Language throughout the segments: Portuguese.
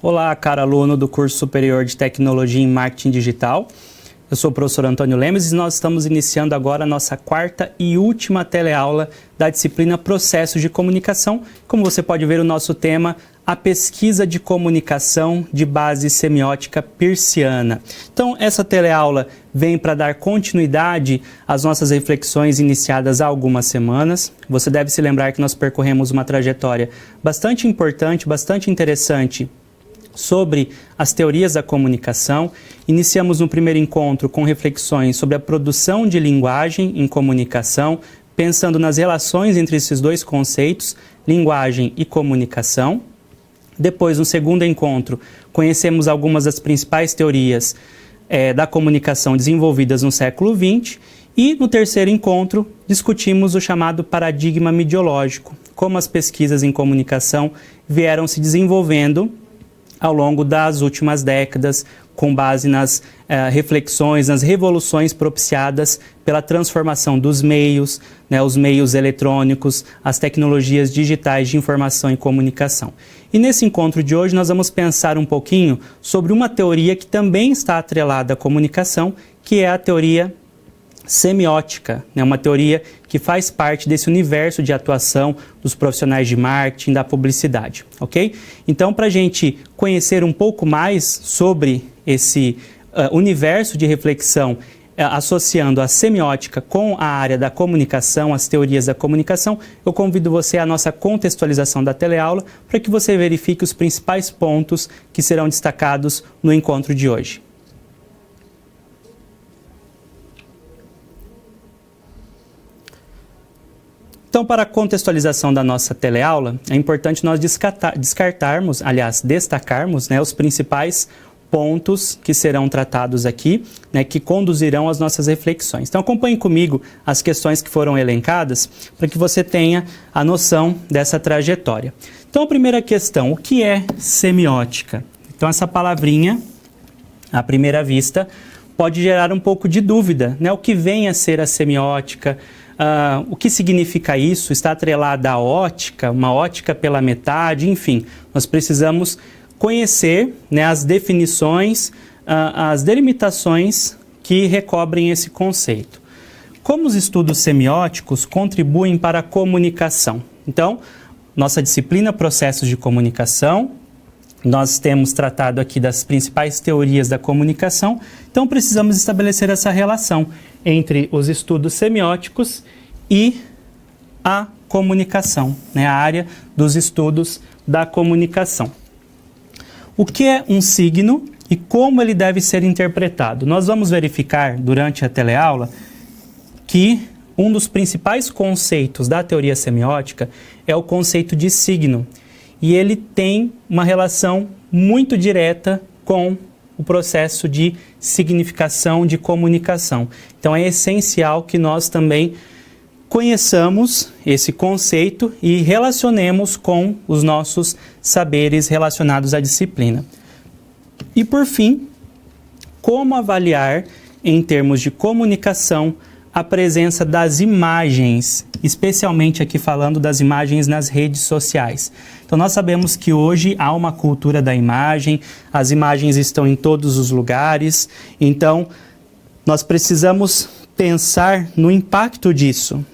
Olá, caro aluno do curso superior de Tecnologia em Marketing Digital. Eu sou o professor Antônio Lemes e nós estamos iniciando agora a nossa quarta e última teleaula da disciplina Processos de Comunicação. Como você pode ver, o nosso tema, a pesquisa de comunicação de base semiótica peirciana. Então, essa teleaula vem para dar continuidade às nossas reflexões iniciadas há algumas semanas. Você deve se lembrar que nós percorremos uma trajetória bastante importante, bastante interessante sobre as teorias da comunicação. Iniciamos no primeiro encontro com reflexões sobre a produção de linguagem em comunicação, pensando nas relações entre esses dois conceitos, linguagem e comunicação. Depois, no segundo encontro, conhecemos algumas das principais teorias da comunicação desenvolvidas no século XX. E no terceiro encontro, discutimos o chamado paradigma midiológico, como as pesquisas em comunicação vieram se desenvolvendo ao longo das últimas décadas, com base nas reflexões, nas revoluções propiciadas pela transformação dos meios, os meios eletrônicos, as tecnologias digitais de informação e comunicação. E nesse encontro de hoje nós vamos pensar um pouquinho sobre uma teoria que também está atrelada à comunicação, que é a teoria semiótica, uma teoria que faz parte desse universo de atuação dos profissionais de marketing, da publicidade, ok? Então, para a gente conhecer um pouco mais sobre esse universo de reflexão associando a semiótica com a área da comunicação, as teorias da comunicação, eu convido você à nossa contextualização da teleaula para que você verifique os principais pontos que serão destacados no encontro de hoje. Então, para a contextualização da nossa teleaula, é importante nós destacarmos os principais pontos que serão tratados aqui, que conduzirão as nossas reflexões. Então, acompanhe comigo as questões que foram elencadas para que você tenha a noção dessa trajetória. Então, a primeira questão, o que é semiótica? Então, essa palavrinha, à primeira vista, pode gerar um pouco de dúvida, o que vem a ser a semiótica? O que significa isso? Está atrelada à ótica, uma ótica pela metade, enfim. Nós precisamos conhecer as definições, as delimitações que recobrem esse conceito. Como os estudos semióticos contribuem para a comunicação? Então, nossa disciplina Processos de Comunicação, nós temos tratado aqui das principais teorias da comunicação, então precisamos estabelecer essa relação entre os estudos semióticos e a comunicação, a área dos estudos da comunicação. O que é um signo e como ele deve ser interpretado? Nós vamos verificar durante a teleaula que um dos principais conceitos da teoria semiótica é o conceito de signo. E ele tem uma relação muito direta com o processo de significação de comunicação. Então, é essencial que nós também conheçamos esse conceito e relacionemos com os nossos saberes relacionados à disciplina. E, por fim, como avaliar, em termos de comunicação, a presença das imagens, especialmente aqui falando das imagens nas redes sociais. Então, nós sabemos que hoje há uma cultura da imagem, as imagens estão em todos os lugares, então nós precisamos pensar no impacto disso,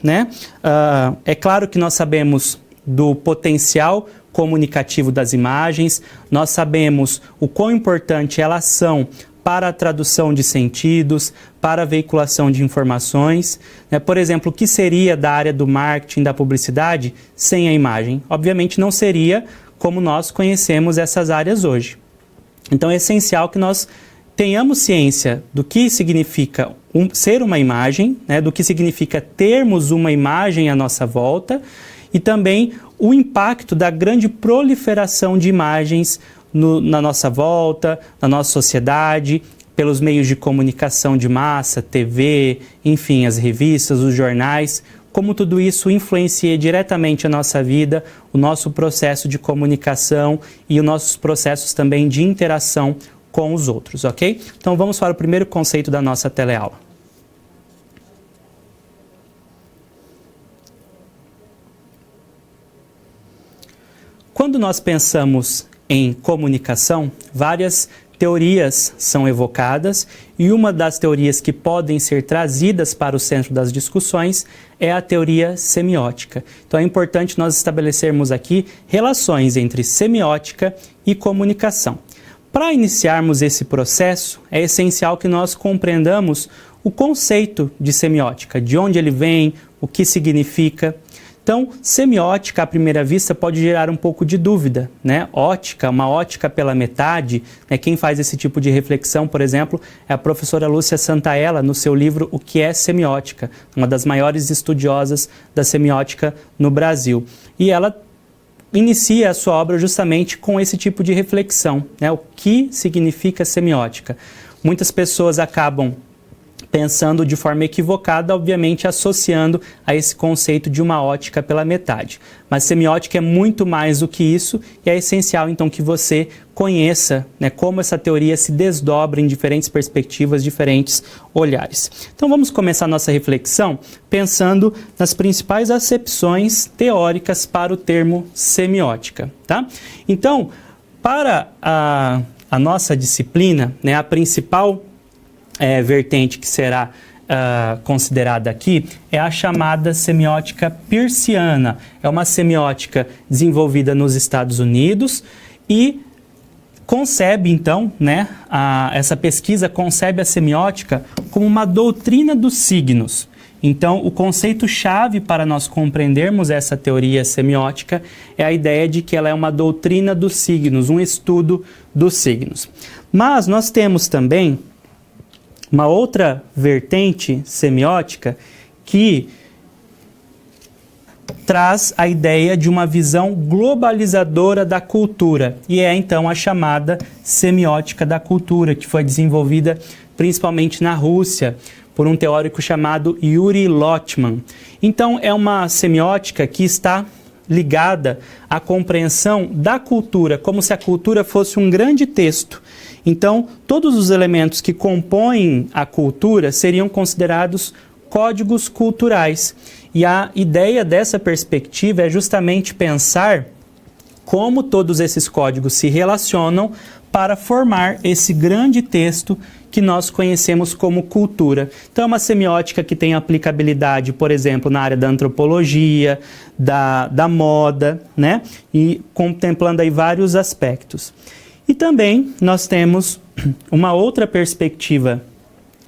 É claro que nós sabemos do potencial comunicativo das imagens, nós sabemos o quão importante elas são para a tradução de sentidos, para a veiculação de informações. Por exemplo, o que seria da área do marketing, da publicidade, sem a imagem? Obviamente não seria como nós conhecemos essas áreas hoje. Então é essencial que nós tenhamos ciência do que significa ser uma imagem, do que significa termos uma imagem à nossa volta e também o impacto da grande proliferação de imagens na nossa volta, na nossa sociedade, pelos meios de comunicação de massa, TV, enfim, as revistas, os jornais, como tudo isso influencia diretamente a nossa vida, o nosso processo de comunicação e os nossos processos também de interação com os outros, ok? Então vamos para o primeiro conceito da nossa teleaula. Quando nós pensamos em comunicação, várias teorias são evocadas e uma das teorias que podem ser trazidas para o centro das discussões é a teoria semiótica. Então é importante nós estabelecermos aqui relações entre semiótica e comunicação. Para iniciarmos esse processo, é essencial que nós compreendamos o conceito de semiótica, de onde ele vem, o que significa. Então, semiótica, à primeira vista, pode gerar um pouco de dúvida, né? Ótica, uma ótica pela metade, né? Quem faz esse tipo de reflexão, por exemplo, é a professora Lúcia Santaella, no seu livro O que é Semiótica, uma das maiores estudiosas da semiótica no Brasil. E ela inicia a sua obra justamente com esse tipo de reflexão, né? O que significa semiótica? Muitas pessoas acabam pensando de forma equivocada, obviamente associando a esse conceito de uma ótica pela metade. Mas semiótica é muito mais do que isso e é essencial então que você conheça, né, como essa teoria se desdobra em diferentes perspectivas, diferentes olhares. Então vamos começar nossa reflexão pensando nas principais acepções teóricas para o termo semiótica, tá? Então, para a nossa disciplina, né, a principal vertente que será considerada aqui é a chamada semiótica peirciana. É uma semiótica desenvolvida nos Estados Unidos e concebe, então, né, essa pesquisa concebe a semiótica como uma doutrina dos signos. Então, o conceito-chave para nós compreendermos essa teoria semiótica é a ideia de que ela é uma doutrina dos signos, um estudo dos signos. Mas nós temos também uma outra vertente semiótica que traz a ideia de uma visão globalizadora da cultura, e é então a chamada semiótica da cultura, que foi desenvolvida principalmente na Rússia, por um teórico chamado Yuri Lotman. Então é uma semiótica que está ligada à compreensão da cultura, como se a cultura fosse um grande texto. Então, todos os elementos que compõem a cultura seriam considerados códigos culturais. E a ideia dessa perspectiva é justamente pensar como todos esses códigos se relacionam para formar esse grande texto que nós conhecemos como cultura. Então, é uma semiótica que tem aplicabilidade, por exemplo, na área da antropologia, da moda, né? E contemplando aí vários aspectos. E também nós temos uma outra perspectiva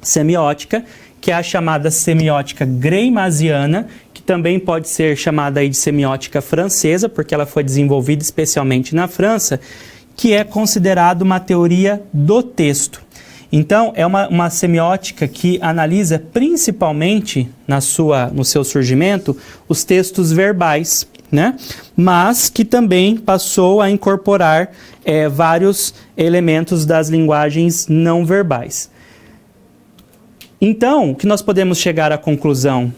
semiótica, que é a chamada semiótica greimasiana, que também pode ser chamada aí de semiótica francesa, porque ela foi desenvolvida especialmente na França, que é considerada uma teoria do texto. Então, é uma semiótica que analisa principalmente no seu surgimento os textos verbais, né? Mas que também passou a incorporar vários elementos das linguagens não verbais. Então, o que nós podemos chegar à conclusão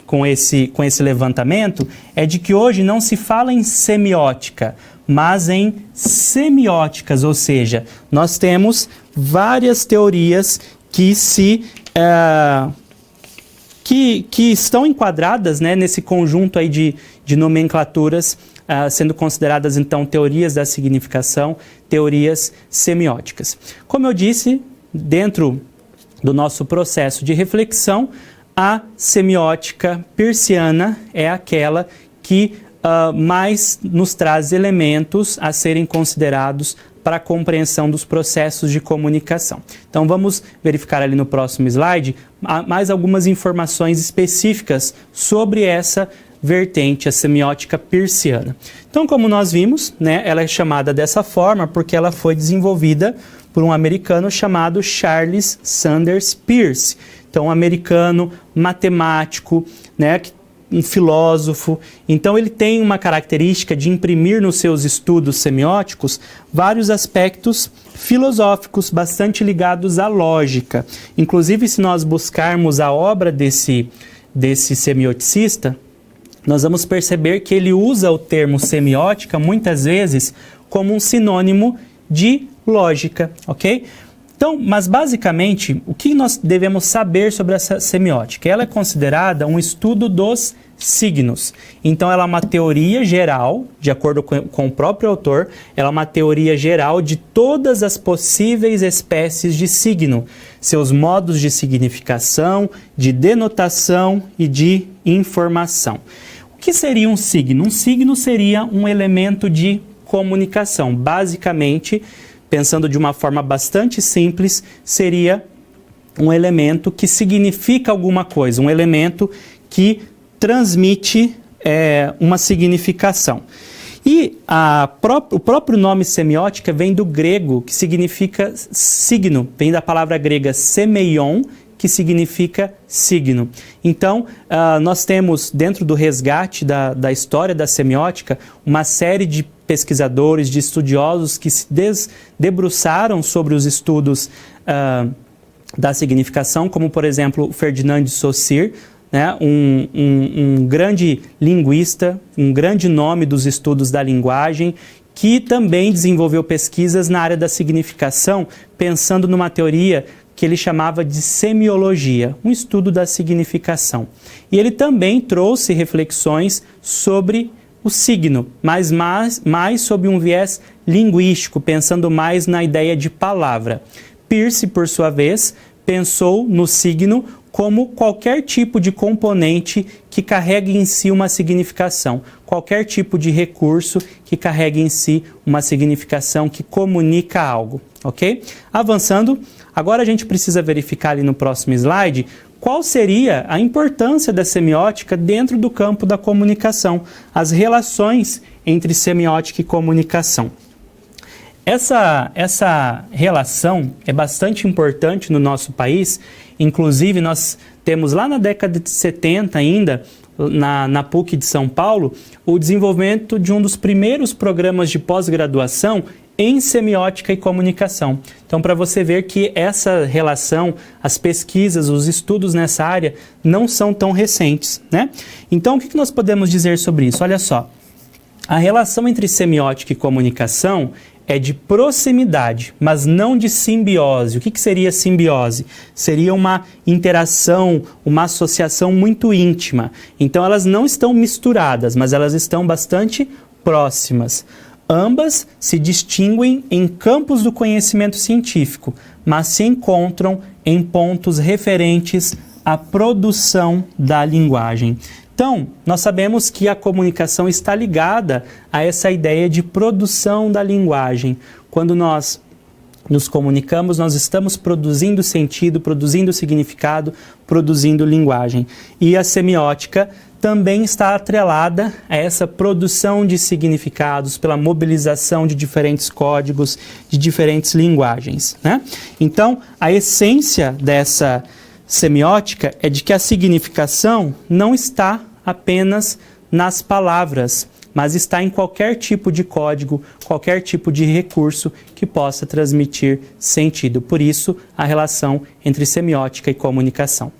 com esse levantamento é de que hoje não se fala em semiótica, mas em semióticas, ou seja, nós temos várias teorias que que estão enquadradas, né, nesse conjunto aí de nomenclaturas, sendo consideradas então teorias da significação, teorias semióticas. Como eu disse, dentro do nosso processo de reflexão, a semiótica peirciana é aquela que mais nos traz elementos a serem considerados para a compreensão dos processos de comunicação. Então vamos verificar ali no próximo slide mais algumas informações específicas sobre essa vertente, a semiótica peirciana. Então, como nós vimos, né, ela é chamada dessa forma porque ela foi desenvolvida por um americano chamado Charles Sanders Peirce. Então, um americano matemático, né, um filósofo. Então, ele tem uma característica de imprimir nos seus estudos semióticos vários aspectos filosóficos bastante ligados à lógica. Inclusive, se nós buscarmos a obra desse semioticista, nós vamos perceber que ele usa o termo semiótica muitas vezes como um sinônimo de lógica, ok? Então, mas basicamente, o que nós devemos saber sobre essa semiótica? Ela é considerada um estudo dos signos. Então, ela é uma teoria geral, de acordo com o próprio autor, ela é uma teoria geral de todas as possíveis espécies de signo, seus modos de significação, de denotação e de informação. O que seria um signo? Um signo seria um elemento de comunicação. Basicamente, pensando de uma forma bastante simples, seria um elemento que significa alguma coisa, um elemento que transmite uma significação. E o próprio nome semiótica vem do grego, que significa signo, vem da palavra grega semeion, que significa signo. Então, nós temos, dentro do resgate da história da semiótica, uma série de pesquisadores, de estudiosos que se debruçaram sobre os estudos da significação, como, por exemplo, o Ferdinand de Saussure, né, um grande linguista, um grande nome dos estudos da linguagem, que também desenvolveu pesquisas na área da significação, pensando numa teoria que ele chamava de semiologia, um estudo da significação. E ele também trouxe reflexões sobre o signo, mas mais sob um viés linguístico, pensando mais na ideia de palavra. Peirce, por sua vez, pensou no signo como qualquer tipo de componente que carregue em si uma significação, qualquer tipo de recurso que carregue em si uma significação que comunica algo, ok? Avançando, agora a gente precisa verificar ali no próximo slide qual seria a importância da semiótica dentro do campo da comunicação, as relações entre semiótica e comunicação. Essa relação é bastante importante no nosso país, inclusive nós temos lá na década de 70 ainda, na PUC de São Paulo, o desenvolvimento de um dos primeiros programas de pós-graduação em semiótica e comunicação. Então, para você ver que essa relação, as pesquisas, os estudos nessa área não são tão recentes, né? Então, o que nós podemos dizer sobre isso? Olha só, a relação entre semiótica e comunicação é de proximidade, mas não de simbiose. O que seria simbiose? Seria uma interação, uma associação muito íntima. Então, elas não estão misturadas, mas elas estão bastante próximas. Ambas se distinguem em campos do conhecimento científico, mas se encontram em pontos referentes à produção da linguagem. Então, nós sabemos que a comunicação está ligada a essa ideia de produção da linguagem. Quando nós nos comunicamos, nós estamos produzindo sentido, produzindo significado, produzindo linguagem. E a semiótica também está atrelada a essa produção de significados pela mobilização de diferentes códigos, de diferentes linguagens, né? Então, a essência dessa semiótica é de que a significação não está apenas nas palavras, mas está em qualquer tipo de código, qualquer tipo de recurso que possa transmitir sentido. Por isso, a relação entre semiótica e comunicação.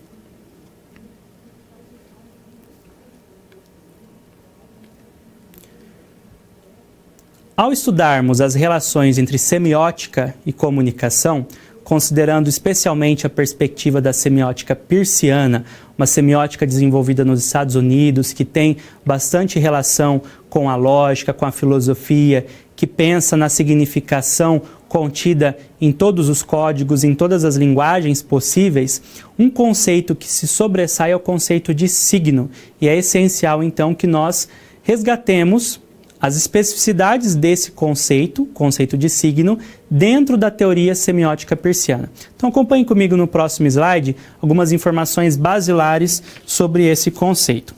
Ao estudarmos as relações entre semiótica e comunicação, considerando especialmente a perspectiva da semiótica peirciana, uma semiótica desenvolvida nos Estados Unidos, que tem bastante relação com a lógica, com a filosofia, que pensa na significação contida em todos os códigos, em todas as linguagens possíveis, um conceito que se sobressai é o conceito de signo. E é essencial, então, que nós resgatemos as especificidades desse conceito de signo, dentro da teoria semiótica peirciana. Então acompanhe comigo no próximo slide algumas informações basilares sobre esse conceito.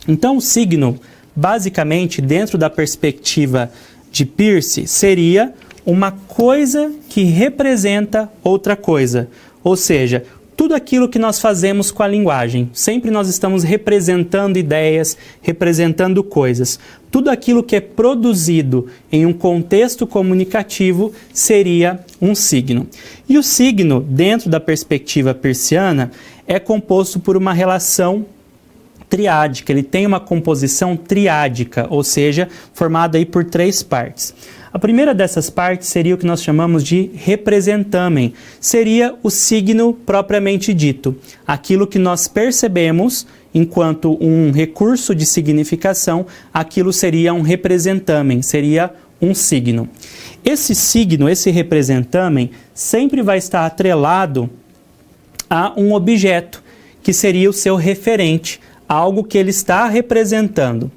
Então o signo, basicamente, dentro da perspectiva de Peirce, seria uma coisa que representa outra coisa, ou seja, tudo aquilo que nós fazemos com a linguagem. Sempre nós estamos representando ideias, representando coisas. Tudo aquilo que é produzido em um contexto comunicativo seria um signo. E o signo, dentro da perspectiva peirciana, é composto por uma relação triádica. Ele tem uma composição triádica, ou seja, formada aí por três partes. A primeira dessas partes seria o que nós chamamos de representamen. Seria o signo propriamente dito. Aquilo que nós percebemos enquanto um recurso de significação, aquilo seria um representamen, seria um signo. Esse signo, esse representamen, sempre vai estar atrelado a um objeto, que seria o seu referente, algo que ele está representando.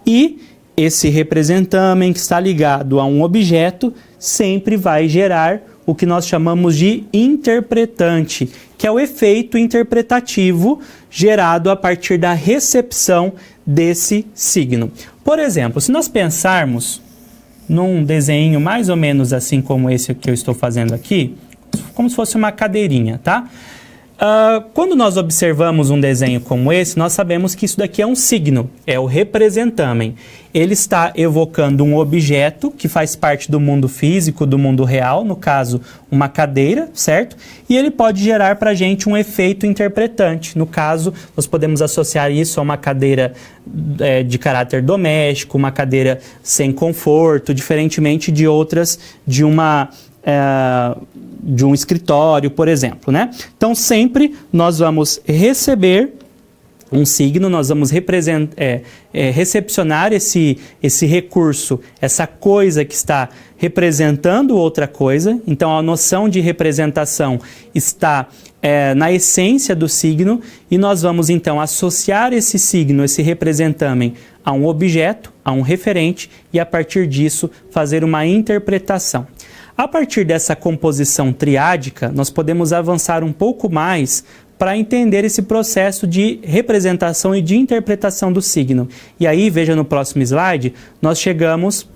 E esse representamen que está ligado a um objeto sempre vai gerar o que nós chamamos de interpretante, que é o efeito interpretativo gerado a partir da recepção desse signo. Por exemplo, se nós pensarmos num desenho mais ou menos assim como esse que eu estou fazendo aqui, como se fosse uma cadeirinha, tá? Quando nós observamos um desenho como esse, nós sabemos que isso daqui é um signo, é o representamen. Ele está evocando um objeto que faz parte do mundo físico, do mundo real, no caso, uma cadeira, certo? E ele pode gerar para a gente um efeito interpretante. No caso, nós podemos associar isso a uma cadeira de caráter doméstico, uma cadeira sem conforto, diferentemente de outras, de um escritório, por exemplo, né? Então, sempre nós vamos receber um signo, nós vamos recepcionar esse recurso, essa coisa que está representando outra coisa. Então, a noção de representação está na essência do signo e nós vamos, então, associar esse signo, esse representamen, a um objeto, a um referente e, a partir disso, fazer uma interpretação. A partir dessa composição triádica, nós podemos avançar um pouco mais para entender esse processo de representação e de interpretação do signo. E aí, veja no próximo slide, nós chegamos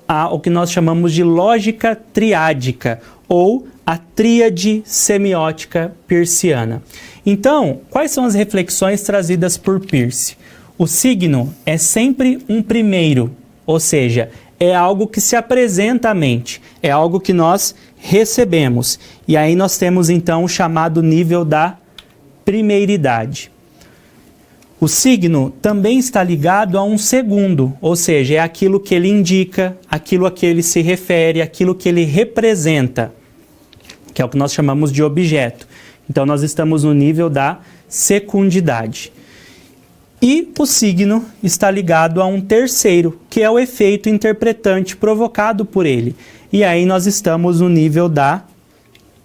ao que nós chamamos de lógica triádica, ou a tríade semiótica peirciana. Então, quais são as reflexões trazidas por Peirce? O signo é sempre um primeiro, ou seja, é algo que se apresenta à mente, é algo que nós recebemos. E aí nós temos então o chamado nível da primeiridade. O signo também está ligado a um segundo, ou seja, é aquilo que ele indica, aquilo a que ele se refere, aquilo que ele representa, que é o que nós chamamos de objeto. Então nós estamos no nível da secundidade. E o signo está ligado a um terceiro, que é o efeito interpretante provocado por ele. E aí nós estamos no nível da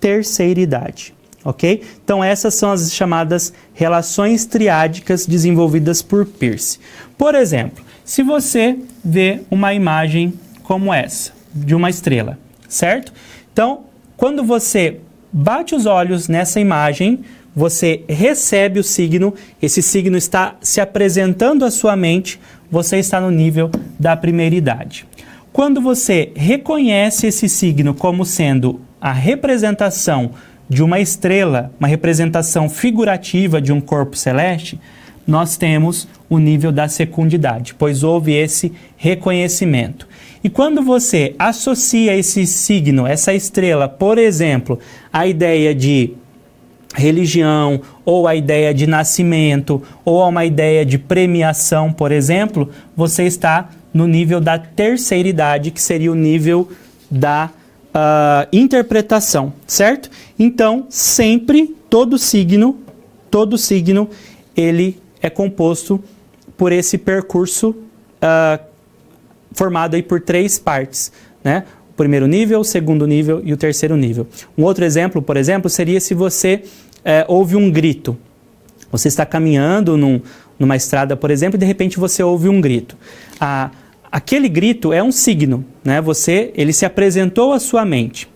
terceiridade, ok? Então essas são as chamadas relações triádicas desenvolvidas por Peirce. Por exemplo, se você vê uma imagem como essa, de uma estrela, certo? Então, quando você bate os olhos nessa imagem, você recebe o signo, esse signo está se apresentando à sua mente, você está no nível da primeiridade. Quando você reconhece esse signo como sendo a representação de uma estrela, uma representação figurativa de um corpo celeste, nós temos o nível da secundidade, pois houve esse reconhecimento. E quando você associa esse signo, essa estrela, por exemplo, à ideia de religião, ou a ideia de nascimento, ou a uma ideia de premiação, por exemplo, você está no nível da terceiridade, que seria o nível da interpretação, certo? Então, sempre, todo signo, ele é composto por esse percurso formado aí por 3 partes, né? O primeiro nível, o segundo nível e o terceiro nível. Um outro exemplo, por exemplo, seria se você ouve um grito. Você está caminhando numa estrada, por exemplo, e de repente você ouve um grito. Aquele grito é um signo, né? Ele se apresentou à sua mente.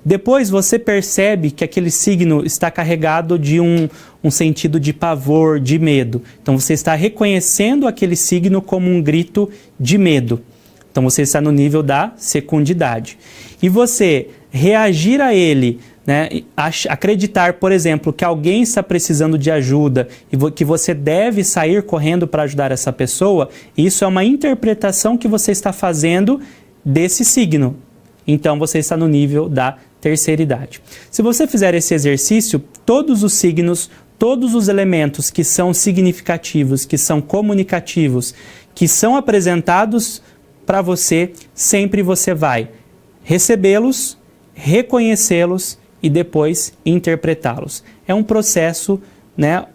Depois você percebe que aquele signo está carregado de um sentido de pavor, de medo. Então você está reconhecendo aquele signo como um grito de medo. Então você está no nível da secundidade. E você reagir a ele, né, acreditar, por exemplo, que alguém está precisando de ajuda e que você deve sair correndo para ajudar essa pessoa, isso é uma interpretação que você está fazendo desse signo. Então você está no nível da terceiridade. Se você fizer esse exercício, todos os signos, todos os elementos que são significativos, que são comunicativos, que são apresentados para você, sempre você vai recebê-los, reconhecê-los e depois interpretá-los. É um processo, né,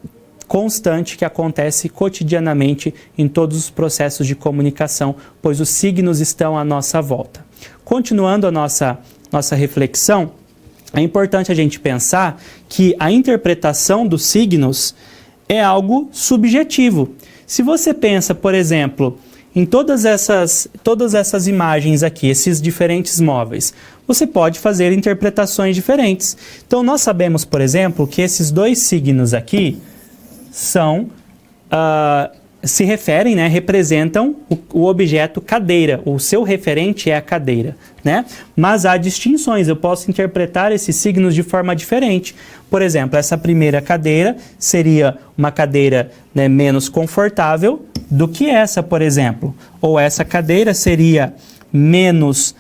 constante que acontece cotidianamente em todos os processos de comunicação, pois os signos estão à nossa volta. Continuando a nossa reflexão, é importante a gente pensar que a interpretação dos signos é algo subjetivo. Se você pensa, por exemplo, em todas essas imagens aqui, esses diferentes móveis, você pode fazer interpretações diferentes. Então, nós sabemos, por exemplo, que esses dois signos aqui são, se referem, né, representam o objeto cadeira. O seu referente é a cadeira, né? Mas há distinções, eu posso interpretar esses signos de forma diferente. Por exemplo, essa primeira cadeira seria uma cadeira, né, menos confortável do que essa, por exemplo. Ou essa cadeira seria menos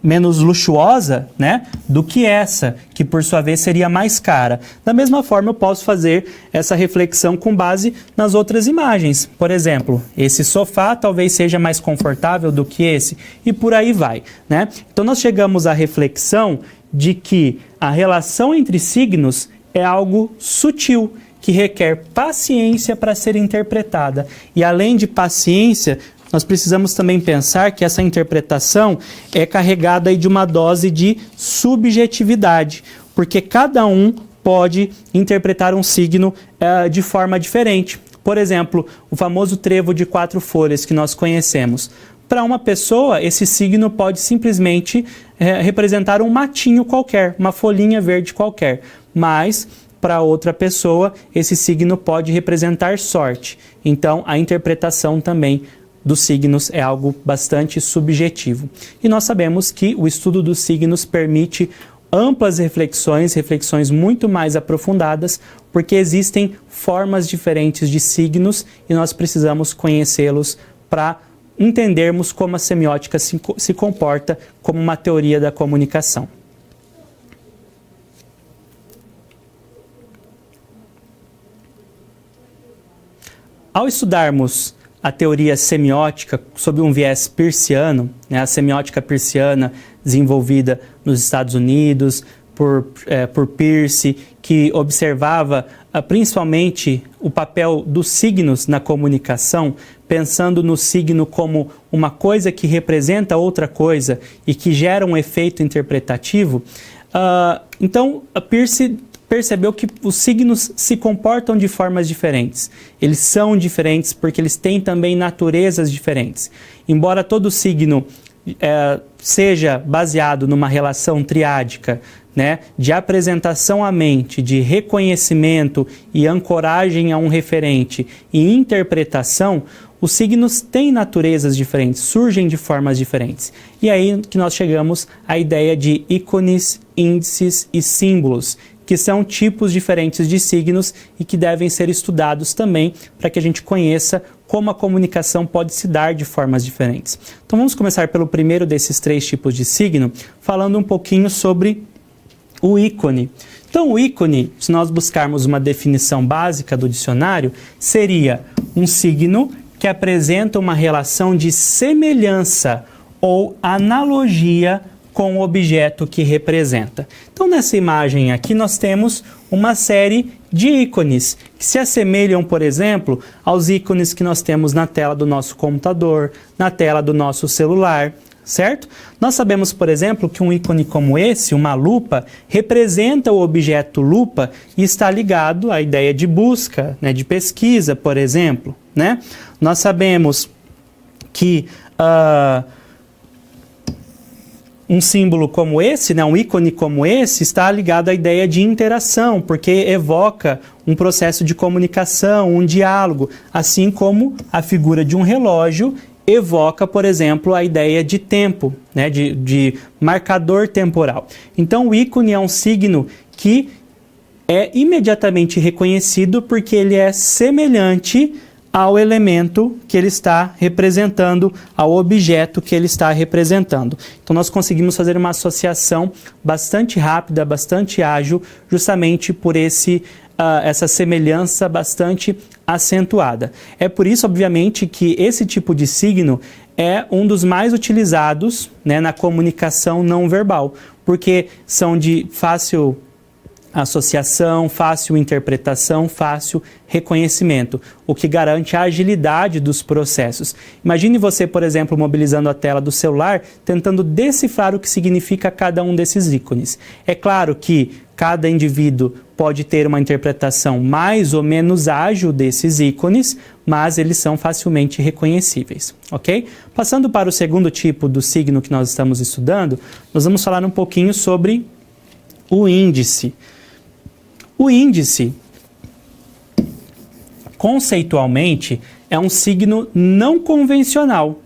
menos luxuosa, né, do que essa, que por sua vez seria mais cara. Da mesma forma, eu posso fazer essa reflexão com base nas outras imagens. Por exemplo, esse sofá talvez seja mais confortável do que esse, e por aí vai, né? Então, nós chegamos à reflexão de que a relação entre signos é algo sutil, que requer paciência para ser interpretada. E além de paciência, nós precisamos também pensar que essa interpretação é carregada aí de uma dose de subjetividade, porque cada um pode interpretar um signo de forma diferente. Por exemplo, o famoso trevo de 4 folhas que nós conhecemos. Para uma pessoa, esse signo pode simplesmente representar um matinho qualquer, uma folhinha verde qualquer, mas para outra pessoa, esse signo pode representar sorte. Então, a interpretação também dos signos é algo bastante subjetivo. E nós sabemos que o estudo dos signos permite amplas reflexões muito mais aprofundadas, porque existem formas diferentes de signos e nós precisamos conhecê-los para entendermos como a semiótica se comporta como uma teoria da comunicação. Ao estudarmos a teoria semiótica sob um viés peirciano, né, a semiótica peirciana desenvolvida nos Estados Unidos por Peirce, que observava principalmente o papel dos signos na comunicação, pensando no signo como uma coisa que representa outra coisa e que gera um efeito interpretativo. Então, a Peirce percebeu que os signos se comportam de formas diferentes. Eles são diferentes porque eles têm também naturezas diferentes. Embora todo signo seja baseado numa relação triádica, né, de apresentação à mente, de reconhecimento e ancoragem a um referente e interpretação, os signos têm naturezas diferentes, surgem de formas diferentes. E aí que nós chegamos à ideia de ícones, índices e símbolos, que são tipos diferentes de signos e que devem ser estudados também para que a gente conheça como a comunicação pode se dar de formas diferentes. Então vamos começar pelo primeiro desses 3 tipos de signo, falando um pouquinho sobre o ícone. Então o ícone, se nós buscarmos uma definição básica do dicionário, seria um signo que apresenta uma relação de semelhança ou analogia com o objeto que representa. Então, nessa imagem aqui, nós temos uma série de ícones que se assemelham, por exemplo, aos ícones que nós temos na tela do nosso computador, na tela do nosso celular, certo? Nós sabemos, por exemplo, que um ícone como esse, uma lupa, representa o objeto lupa e está ligado à ideia de busca, né, de pesquisa, por exemplo, né? Nós sabemos que um símbolo como esse, né, um ícone como esse, está ligado à ideia de interação, porque evoca um processo de comunicação, um diálogo, assim como a figura de um relógio evoca, por exemplo, a ideia de tempo, né, de marcador temporal. Então, o ícone é um signo que é imediatamente reconhecido porque ele é semelhante ao elemento que ele está representando, ao objeto que ele está representando. Então, nós conseguimos fazer uma associação bastante rápida, bastante ágil, justamente por esse essa semelhança bastante acentuada. É por isso, obviamente, que esse tipo de signo é um dos mais utilizados, né, na comunicação não verbal, porque são de fácil associação, fácil interpretação, fácil reconhecimento, o que garante a agilidade dos processos. Imagine você, por exemplo, mobilizando a tela do celular, tentando decifrar o que significa cada um desses ícones. É claro que cada indivíduo pode ter uma interpretação mais ou menos ágil desses ícones, mas eles são facilmente reconhecíveis, ok? Passando para o segundo tipo do signo que nós estamos estudando, nós vamos falar um pouquinho sobre o índice. O índice, conceitualmente, é um signo não convencional,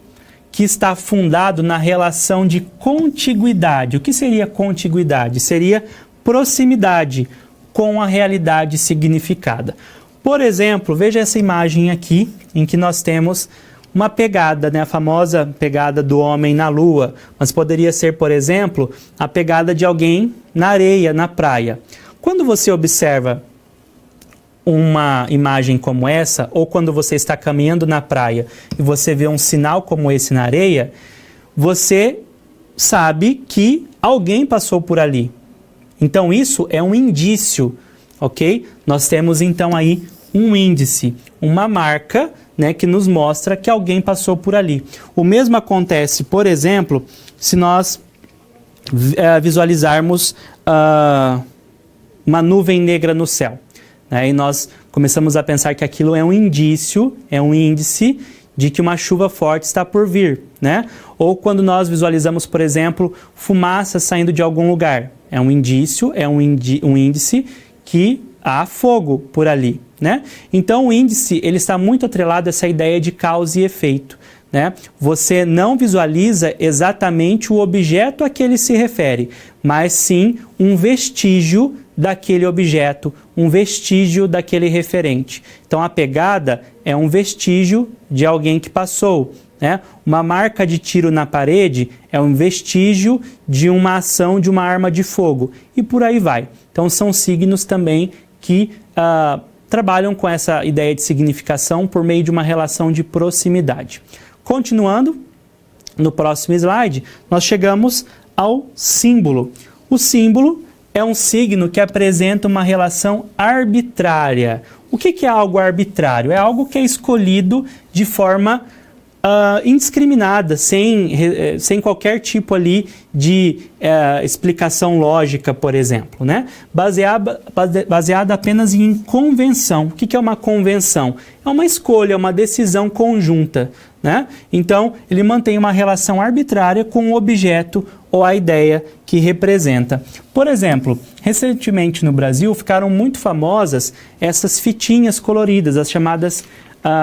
que está fundado na relação de contiguidade. O que seria contiguidade? Seria proximidade com a realidade significada. Por exemplo, veja essa imagem aqui, em que nós temos uma pegada, né? A famosa pegada do homem na lua, mas poderia ser, por exemplo, a pegada de alguém na areia, na praia. Quando você observa uma imagem como essa, ou quando você está caminhando na praia e você vê um sinal como esse na areia, você sabe que alguém passou por ali. Então isso é um indício, ok? Nós temos então aí um índice, uma marca, né, que nos mostra que alguém passou por ali. O mesmo acontece, por exemplo, se nós visualizarmos uma nuvem negra no céu, né? E nós começamos a pensar que aquilo é um indício, é um índice de que uma chuva forte está por vir, né? Ou quando nós visualizamos, por exemplo, fumaça saindo de algum lugar, é um indício, é um índice que há fogo por ali, né? Então o índice, ele está muito atrelado a essa ideia de causa e efeito, né? Você não visualiza exatamente o objeto a que ele se refere, mas sim um vestígio daquele objeto, um vestígio daquele referente. Então a pegada é um vestígio de alguém que passou, né? Uma marca de tiro na parede é um vestígio de uma ação de uma arma de fogo, e por aí vai. Então são signos também que trabalham com essa ideia de significação por meio de uma relação de proximidade. Continuando, no próximo slide, nós chegamos ao símbolo. O símbolo é um signo que apresenta uma relação arbitrária. O que é algo arbitrário? É algo que é escolhido de forma indiscriminada, sem qualquer tipo ali de explicação lógica, por exemplo, né? Baseada apenas em convenção. O que é uma convenção? É uma escolha, uma decisão conjunta, né? Então, ele mantém uma relação arbitrária com o objeto ou a ideia que representa. Por exemplo, recentemente no Brasil ficaram muito famosas essas fitinhas coloridas,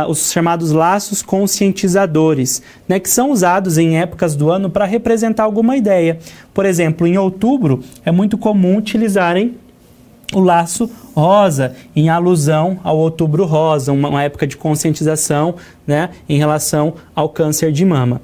os chamados laços conscientizadores, né, que são usados em épocas do ano para representar alguma ideia. Por exemplo, em outubro é muito comum utilizarem o laço rosa, em alusão ao Outubro Rosa, uma época de conscientização, né, em relação ao câncer de mama.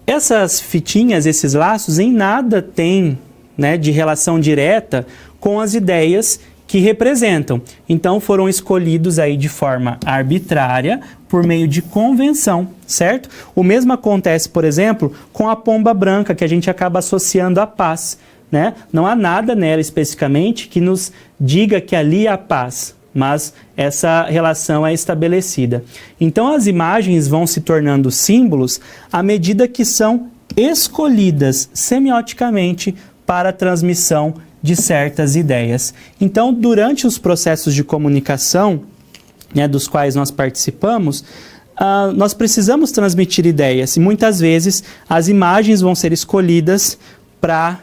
Essas fitinhas, esses laços, em nada têm, né, de relação direta com as ideias que representam. Então foram escolhidos aí de forma arbitrária por meio de convenção, certo? O mesmo acontece, por exemplo, com a pomba branca, que a gente acaba associando à paz, né? Não há nada nela especificamente que nos diga que ali há paz, mas essa relação é estabelecida. Então as imagens vão se tornando símbolos à medida que são escolhidas semioticamente para a transmissão de certas ideias. Então, durante os processos de comunicação, né, dos quais nós participamos, nós precisamos transmitir ideias, e muitas vezes as imagens vão ser escolhidas para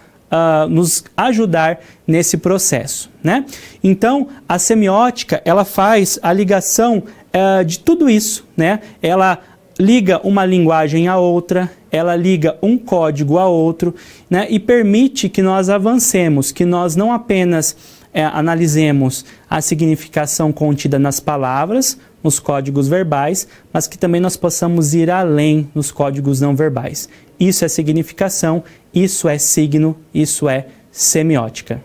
nos ajudar nesse processo, né? Então, a semiótica, ela faz a ligação de tudo isso, né? Ela liga uma linguagem a outra, ela liga um código a outro, né? E permite que nós avancemos, que nós não apenas analisemos a significação contida nas palavras, nos códigos verbais, mas que também nós possamos ir além nos códigos não verbais. Isso é significação, isso é signo, isso é semiótica.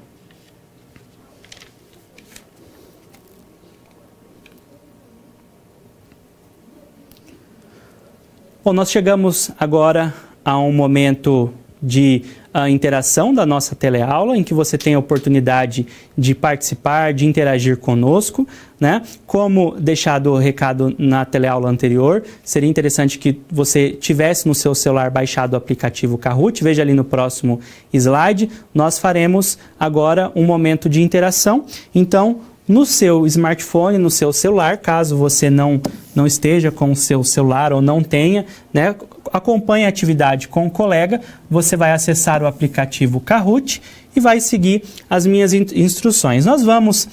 Bom, nós chegamos agora a um momento de interação da nossa teleaula, em que você tem a oportunidade de participar, de interagir conosco, né? Como deixado o recado na teleaula anterior, seria interessante que você tivesse no seu celular baixado o aplicativo Kahoot. Veja ali no próximo slide. Nós faremos agora um momento de interação. Então, no seu smartphone, no seu celular, caso você não esteja com o seu celular ou não tenha, né, acompanhe a atividade com o colega, você vai acessar o aplicativo Kahoot e vai seguir as minhas instruções. Nós vamos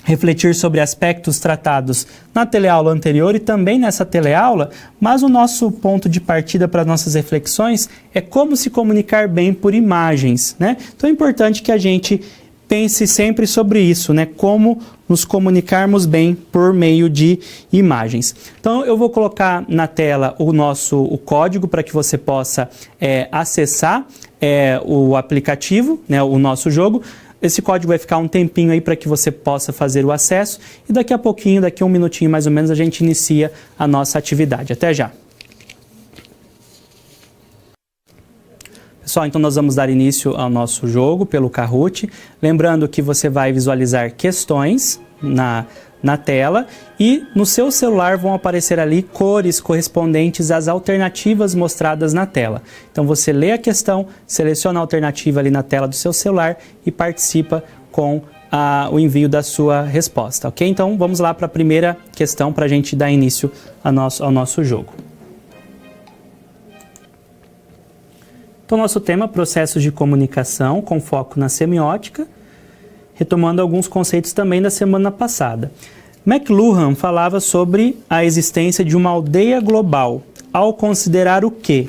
refletir sobre aspectos tratados na teleaula anterior e também nessa teleaula, mas o nosso ponto de partida para nossas reflexões é como se comunicar bem por imagens, né? Então é importante que a gente pense sempre sobre isso, né? Como nos comunicarmos bem por meio de imagens. Então, eu vou colocar na tela o código para que você possa acessar o aplicativo, né? O nosso jogo. Esse código vai ficar um tempinho aí para que você possa fazer o acesso e daqui a pouquinho, daqui a um minutinho mais ou menos, a gente inicia a nossa atividade. Até já! Pessoal, então nós vamos dar início ao nosso jogo pelo Kahoot. Lembrando que você vai visualizar questões na tela e no seu celular vão aparecer ali cores correspondentes às alternativas mostradas na tela. Então você lê a questão, seleciona a alternativa ali na tela do seu celular e participa com o envio da sua resposta, ok? Então vamos lá para a primeira questão para a gente dar início ao nosso jogo. Então, nosso tema, processos de comunicação com foco na semiótica, retomando alguns conceitos também da semana passada. McLuhan falava sobre a existência de uma aldeia global, ao considerar o quê?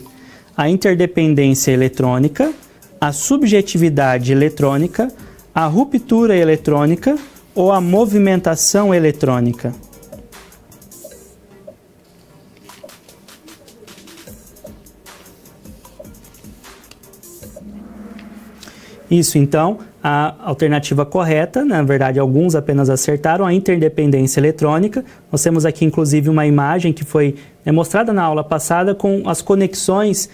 A interdependência eletrônica, a subjetividade eletrônica, a ruptura eletrônica ou a movimentação eletrônica. Isso, então, a alternativa correta, na verdade, alguns apenas acertaram, a interdependência eletrônica. Nós temos aqui, inclusive, uma imagem que foi mostrada na aula passada com as conexões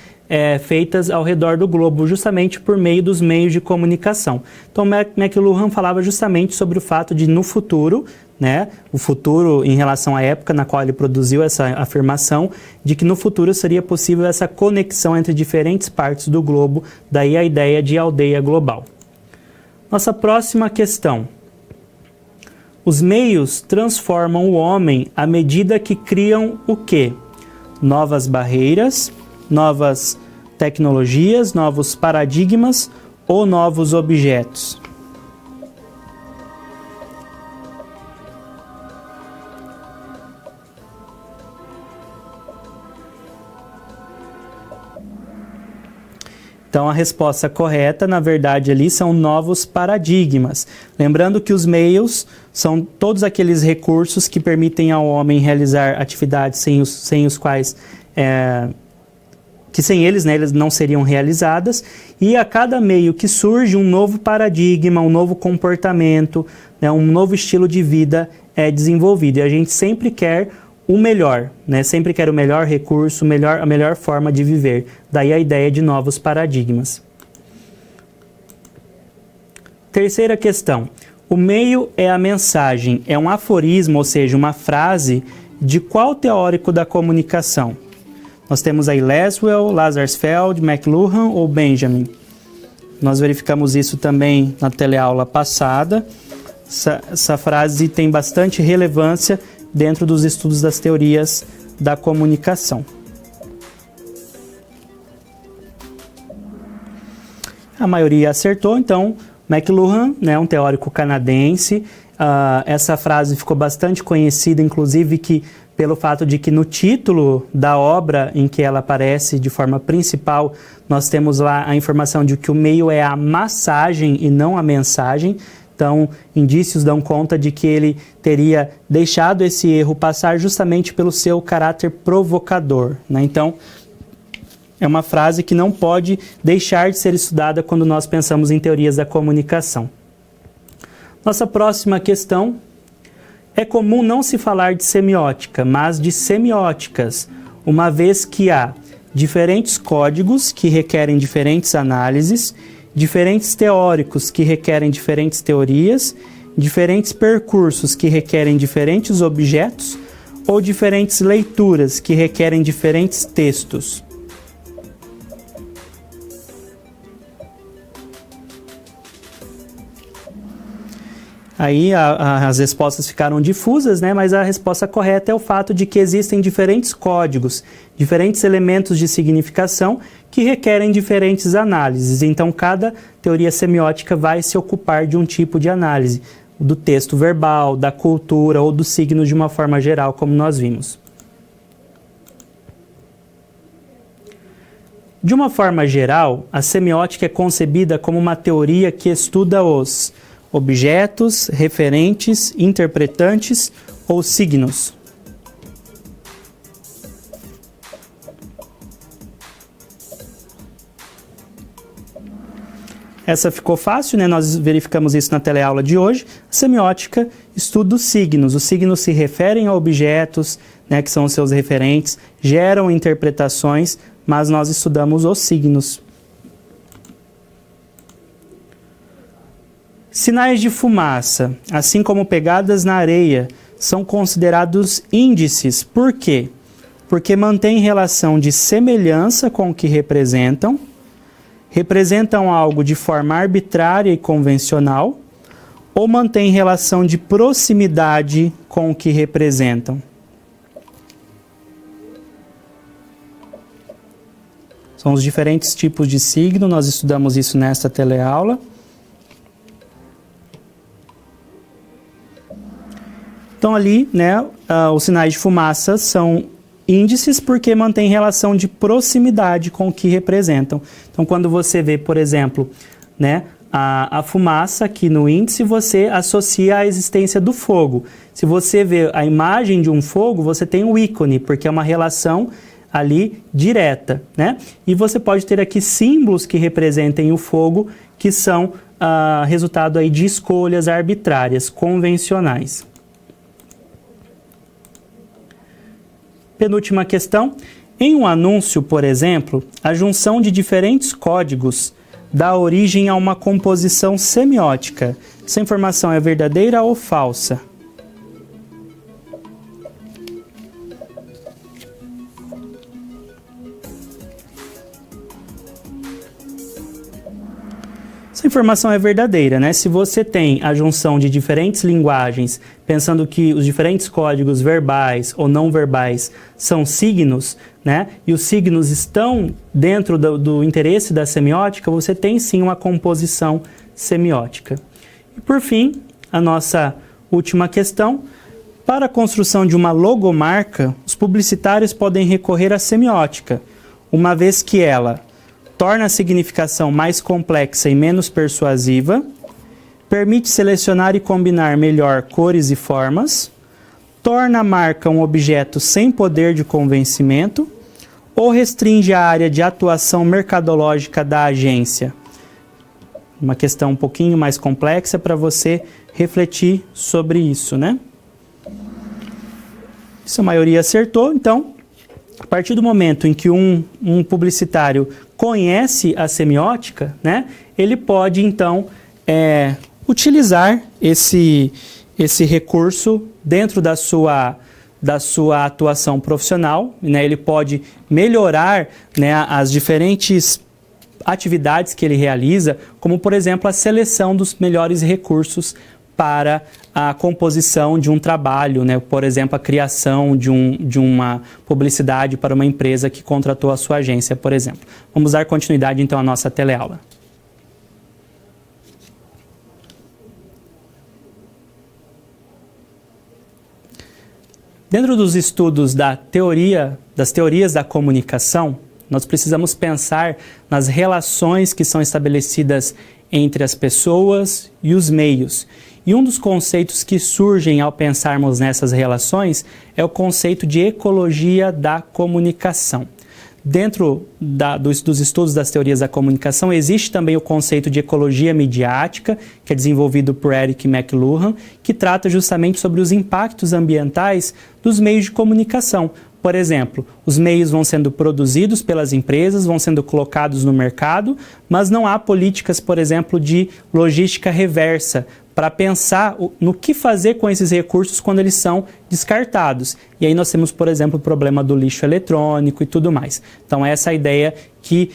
feitas ao redor do globo, justamente por meio dos meios de comunicação. Então, McLuhan falava justamente sobre o fato de, no futuro, né, o futuro em relação à época na qual ele produziu essa afirmação, de que no futuro seria possível essa conexão entre diferentes partes do globo, daí a ideia de aldeia global. Nossa próxima questão. Os meios transformam o homem à medida que criam o quê? Novas barreiras, novas tecnologias, novos paradigmas ou novos objetos? Então, a resposta correta, na verdade, ali são novos paradigmas. Lembrando que os meios são todos aqueles recursos que permitem ao homem realizar atividades sem os quais, que sem eles, né, eles não seriam realizadas. E a cada meio que surge um novo paradigma, um novo comportamento, né, um novo estilo de vida é desenvolvido. E a gente sempre quer o melhor, né? Sempre quer o melhor recurso, a melhor forma de viver. Daí a ideia de novos paradigmas. Terceira questão. O meio é a mensagem. É um aforismo, ou seja, uma frase de qual teórico da comunicação? Nós temos aí Laswell, Lazarsfeld, McLuhan ou Benjamin. Nós verificamos isso também na teleaula passada. Essa frase tem bastante relevância dentro dos estudos das teorias da comunicação. A maioria acertou, então, McLuhan, né, um teórico canadense. Essa frase ficou bastante conhecida, inclusive pelo fato de que no título da obra em que ela aparece de forma principal, nós temos lá a informação de que o meio é a massagem e não a mensagem. Então, indícios dão conta de que ele teria deixado esse erro passar justamente pelo seu caráter provocador, né? Então, é uma frase que não pode deixar de ser estudada quando nós pensamos em teorias da comunicação. Nossa próxima questão. É comum não se falar de semiótica, mas de semióticas. uma vez que há diferentes códigos que requerem diferentes análises, diferentes teóricos que requerem diferentes teorias, diferentes percursos que requerem diferentes objetos ou diferentes leituras que requerem diferentes textos. Aí as respostas ficaram difusas, né? Mas a resposta correta é o fato de que existem diferentes códigos, diferentes elementos de significação que requerem diferentes análises. Então, cada teoria semiótica vai se ocupar de um tipo de análise, do texto verbal, da cultura ou dos signos de uma forma geral, como nós vimos. De uma forma geral, a semiótica é concebida como uma teoria que estuda os objetos, referentes, interpretantes ou signos. Essa ficou fácil, né? Nós verificamos isso na teleaula de hoje. A semiótica estuda os signos. Os signos se referem a objetos, né, que são os seus referentes, geram interpretações, mas nós estudamos os signos. Sinais de fumaça, assim como pegadas na areia, são considerados índices. Por quê? Porque mantêm relação de semelhança com o que representam algo de forma arbitrária e convencional, ou mantêm relação de proximidade com o que representam. São os diferentes tipos de signo, nós estudamos isso nesta teleaula. Então ali, né, os sinais de fumaça são índices porque mantêm relação de proximidade com o que representam. Então quando você vê, por exemplo, né, a fumaça aqui no índice, você associa a existência do fogo. Se você vê a imagem de um fogo, você tem um ícone, porque é uma relação ali direta, né? E você pode ter aqui símbolos que representem o fogo, que são resultado aí de escolhas arbitrárias, convencionais. Penúltima questão. Em um anúncio, por exemplo, a junção de diferentes códigos dá origem a uma composição semiótica. Essa informação é verdadeira ou falsa? Essa informação é verdadeira, né? Se você tem a junção de diferentes linguagens, pensando que os diferentes códigos verbais ou não verbais são signos, né? E os signos estão dentro do interesse da semiótica, você tem sim uma composição semiótica. E por fim, a nossa última questão. Para a construção de uma logomarca, os publicitários podem recorrer à semiótica, uma vez que ela torna a significação mais complexa e menos persuasiva, permite selecionar e combinar melhor cores e formas, torna a marca um objeto sem poder de convencimento ou restringe a área de atuação mercadológica da agência. Uma questão um pouquinho mais complexa para você refletir sobre isso, né? Isso a maioria acertou, então, a partir do momento em que um publicitário conhece a semiótica, né, ele pode, então, utilizar esse recurso dentro da sua atuação profissional, né, ele pode melhorar, né, as diferentes atividades que ele realiza, como, por exemplo, a seleção dos melhores recursos para a composição de um trabalho, né? Por exemplo, a criação de uma publicidade para uma empresa que contratou a sua agência, por exemplo. Vamos dar continuidade, então, à nossa teleaula. Dentro dos estudos das teorias da comunicação, nós precisamos pensar nas relações que são estabelecidas entre as pessoas e os meios. E um dos conceitos que surgem ao pensarmos nessas relações é o conceito de ecologia da comunicação. Dentro dos estudos das teorias da comunicação, existe também o conceito de ecologia midiática, que é desenvolvido por Eric McLuhan, que trata justamente sobre os impactos ambientais dos meios de comunicação. por exemplo, os meios vão sendo produzidos pelas empresas, vão sendo colocados no mercado, mas não há políticas, por exemplo, de logística reversa, para pensar no que fazer com esses recursos quando eles são descartados. E aí nós temos, por exemplo, o problema do lixo eletrônico e tudo mais. Então essa é a ideia que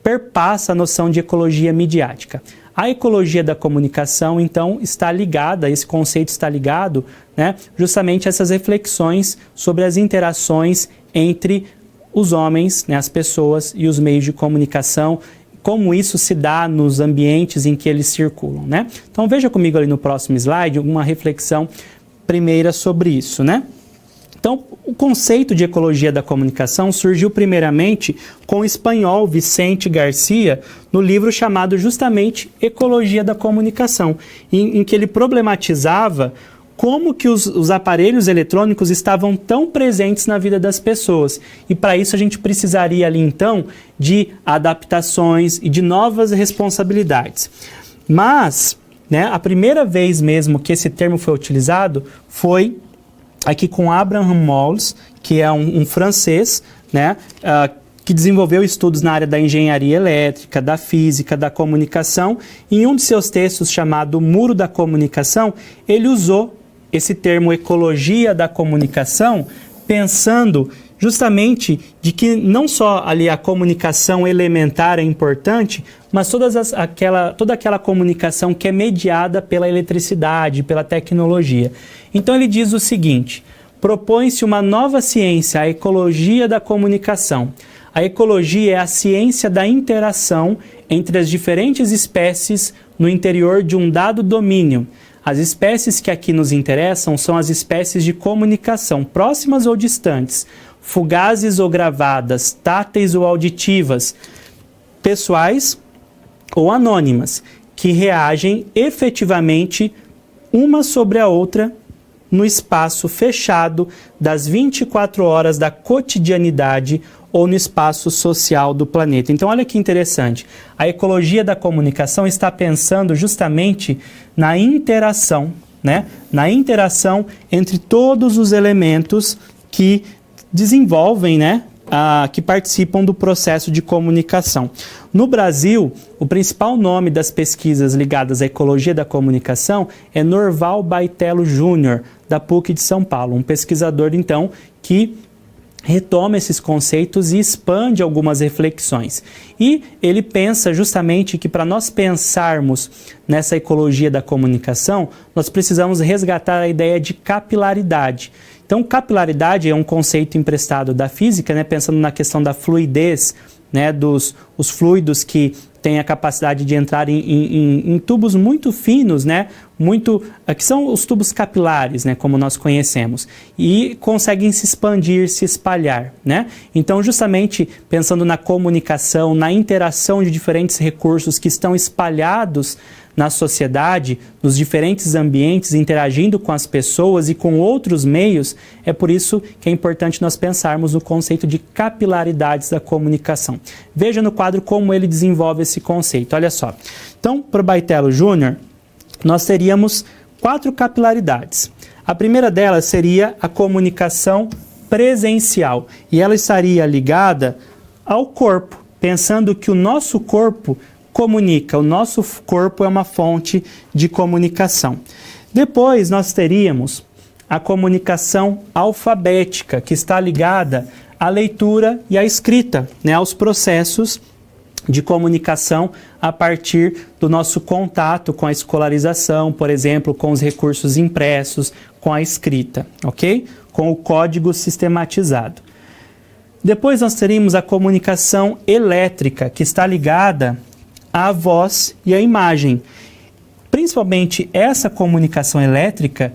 perpassa a noção de ecologia midiática. A ecologia da comunicação, então, está ligada, esse conceito está ligado, né, justamente a essas reflexões sobre as interações entre os homens, né, as pessoas e os meios de comunicação, como isso se dá nos ambientes em que eles circulam, né? Então veja comigo ali no próximo slide uma reflexão primeira sobre isso, né? Então, o conceito de ecologia da comunicação surgiu primeiramente com o espanhol Vicente Garcia, no livro chamado justamente Ecologia da Comunicação, em que ele problematizava como que os aparelhos eletrônicos estavam tão presentes na vida das pessoas. E para isso a gente precisaria ali então de adaptações e de novas responsabilidades. Mas, né, a primeira vez mesmo que esse termo foi utilizado foi aqui com Abraham Moles, que é um francês, né, que desenvolveu estudos na área da engenharia elétrica, da física, da comunicação. Em um de seus textos chamado Muro da Comunicação, ele usou esse termo ecologia da comunicação, pensando justamente de que não só ali a comunicação elementar é importante, mas toda aquela comunicação que é mediada pela eletricidade, pela tecnologia. Então ele diz o seguinte: propõe-se uma nova ciência, a ecologia da comunicação. A ecologia é a ciência da interação entre as diferentes espécies no interior de um dado domínio. As espécies que aqui nos interessam são as espécies de comunicação, próximas ou distantes, fugazes ou gravadas, táteis ou auditivas, pessoais ou anônimas, que reagem efetivamente uma sobre a outra no espaço fechado das 24 horas da cotidianidade ou no espaço social do planeta. Então, olha que interessante. A ecologia da comunicação está pensando justamente na interação, né? Na interação entre todos os elementos que desenvolvem, né, que participam do processo de comunicação. No Brasil, o principal nome das pesquisas ligadas à ecologia da comunicação é Norval Baitello Júnior, da PUC de São Paulo, um pesquisador, então, que retoma esses conceitos e expande algumas reflexões. E ele pensa justamente que para nós pensarmos nessa ecologia da comunicação, nós precisamos resgatar a ideia de capilaridade. Então, capilaridade é um conceito emprestado da física, né, pensando na questão da fluidez, né, os fluidos que têm a capacidade de entrar em tubos muito finos, né, que são os tubos capilares, né, como nós conhecemos, e conseguem se expandir, se espalhar, né? Então, justamente pensando na comunicação, na interação de diferentes recursos que estão espalhados na sociedade, nos diferentes ambientes, interagindo com as pessoas e com outros meios, é por isso que é importante nós pensarmos no conceito de capilaridades da comunicação. Veja no quadro como ele desenvolve esse conceito, olha só. Então, para o Baitello Júnior, nós teríamos 4 capilaridades. A primeira delas seria a comunicação presencial, e ela estaria ligada ao corpo, pensando que o nosso corpo comunica, o nosso corpo é uma fonte de comunicação. Depois nós teríamos a comunicação alfabética, que está ligada à leitura e à escrita, né, aos processos de comunicação a partir do nosso contato com a escolarização, por exemplo, com os recursos impressos, com a escrita, ok? Com o código sistematizado. Depois nós teríamos a comunicação elétrica, que está ligada à voz e à imagem. Principalmente essa comunicação elétrica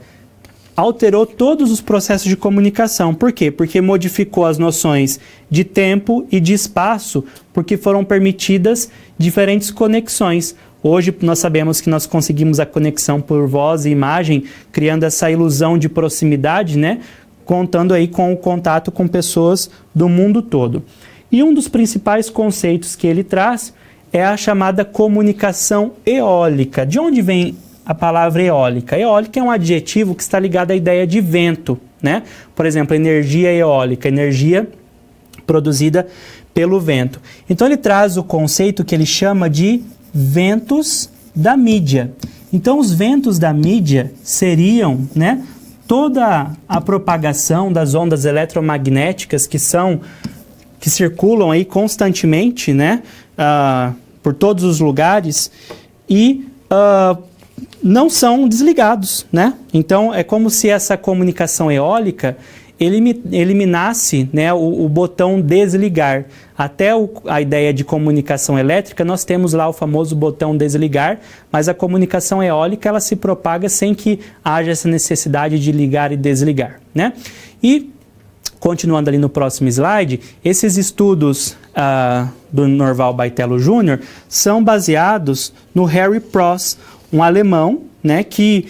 alterou todos os processos de comunicação. Por quê? Porque modificou as noções de tempo e de espaço, porque foram permitidas diferentes conexões. Hoje nós sabemos que nós conseguimos a conexão por voz e imagem, criando essa ilusão de proximidade, né? Contando aí com o contato com pessoas do mundo todo. E um dos principais conceitos que ele traz é a chamada comunicação eólica. De onde vem a palavra eólica? Eólica é um adjetivo que está ligado à ideia de vento, né? Por exemplo, energia eólica, energia produzida pelo vento. Então ele traz o conceito que ele chama de ventos da mídia. Então os ventos da mídia seriam, né, toda a propagação das ondas eletromagnéticas que circulam aí constantemente, né, por todos os lugares e não são desligados, né? Então é como se essa comunicação eólica eliminasse, né, o botão desligar. Até a ideia de comunicação elétrica, nós temos lá o famoso botão desligar, mas a comunicação eólica ela se propaga sem que haja essa necessidade de ligar e desligar, né? E, continuando ali no próximo slide, esses estudos do Norval Baitello Jr. são baseados no Harry Pross, um alemão, né, que